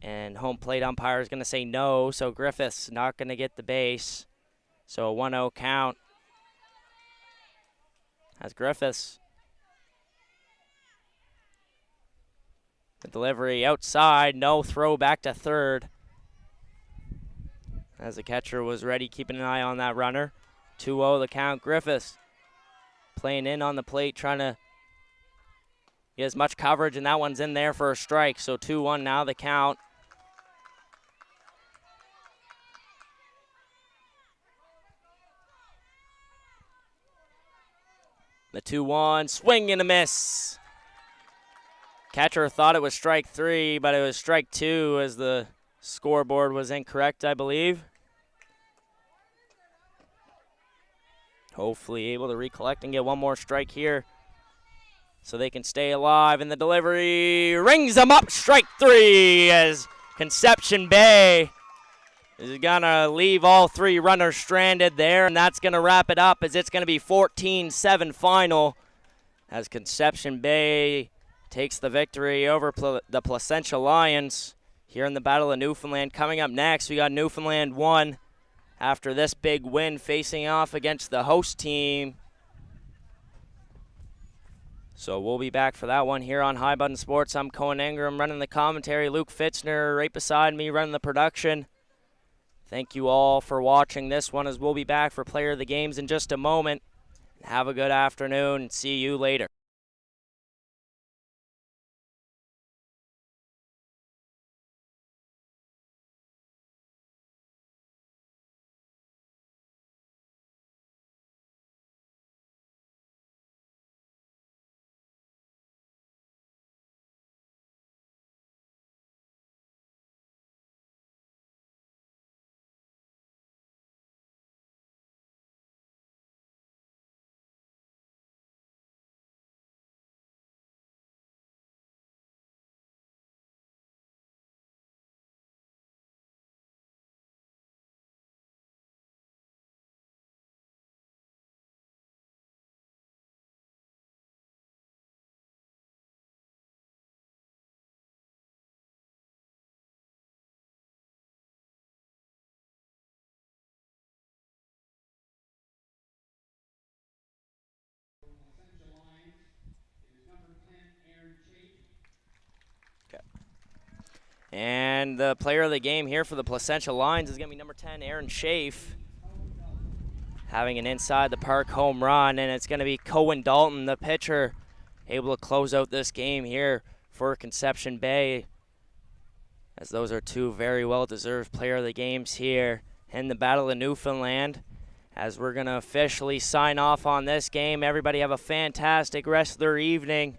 Speaker 1: And home plate umpire is going to say no, so Griffiths not going to get the base. So a 1-0 count. As Griffiths. The delivery outside, no throw back to third. As the catcher was ready, keeping an eye on that runner. 2-0 the count. Griffiths playing in on the plate, trying to get as much coverage, and that one's in there for a strike. So 2-1 now the count. The 2-1, swing and a miss. Catcher thought it was strike three, but it was strike two as the scoreboard was incorrect, I believe. Hopefully able to recollect and get one more strike here so they can stay alive. And the delivery rings them up, strike three, as Conception Bay is going to leave all three runners stranded there, and that's going to wrap it up as it's going to be 14-7 final as Conception Bay takes the victory over the Placentia Lions here in the Battle of Newfoundland. Coming up next, we got Newfoundland 1 after this big win facing off against the host team. So we'll be back for that one here on High Button Sports. I'm Cohen Ingram running the commentary. Luke Fitzner right beside me running the production. Thank you all for watching this one as we'll be back for Player of the Games in just a moment. Have a good afternoon and see you later. And the player of the game here for the Placentia Lions is going to be number 10, Aaron Schaaf, having an inside the park home run, and it's going to be Cohen Dalton, the pitcher, able to close out this game here for Conception Bay, as those are two very well-deserved player of the games here in the Battle of Newfoundland. As we're going to officially sign off on this game, everybody have a fantastic rest of their evening.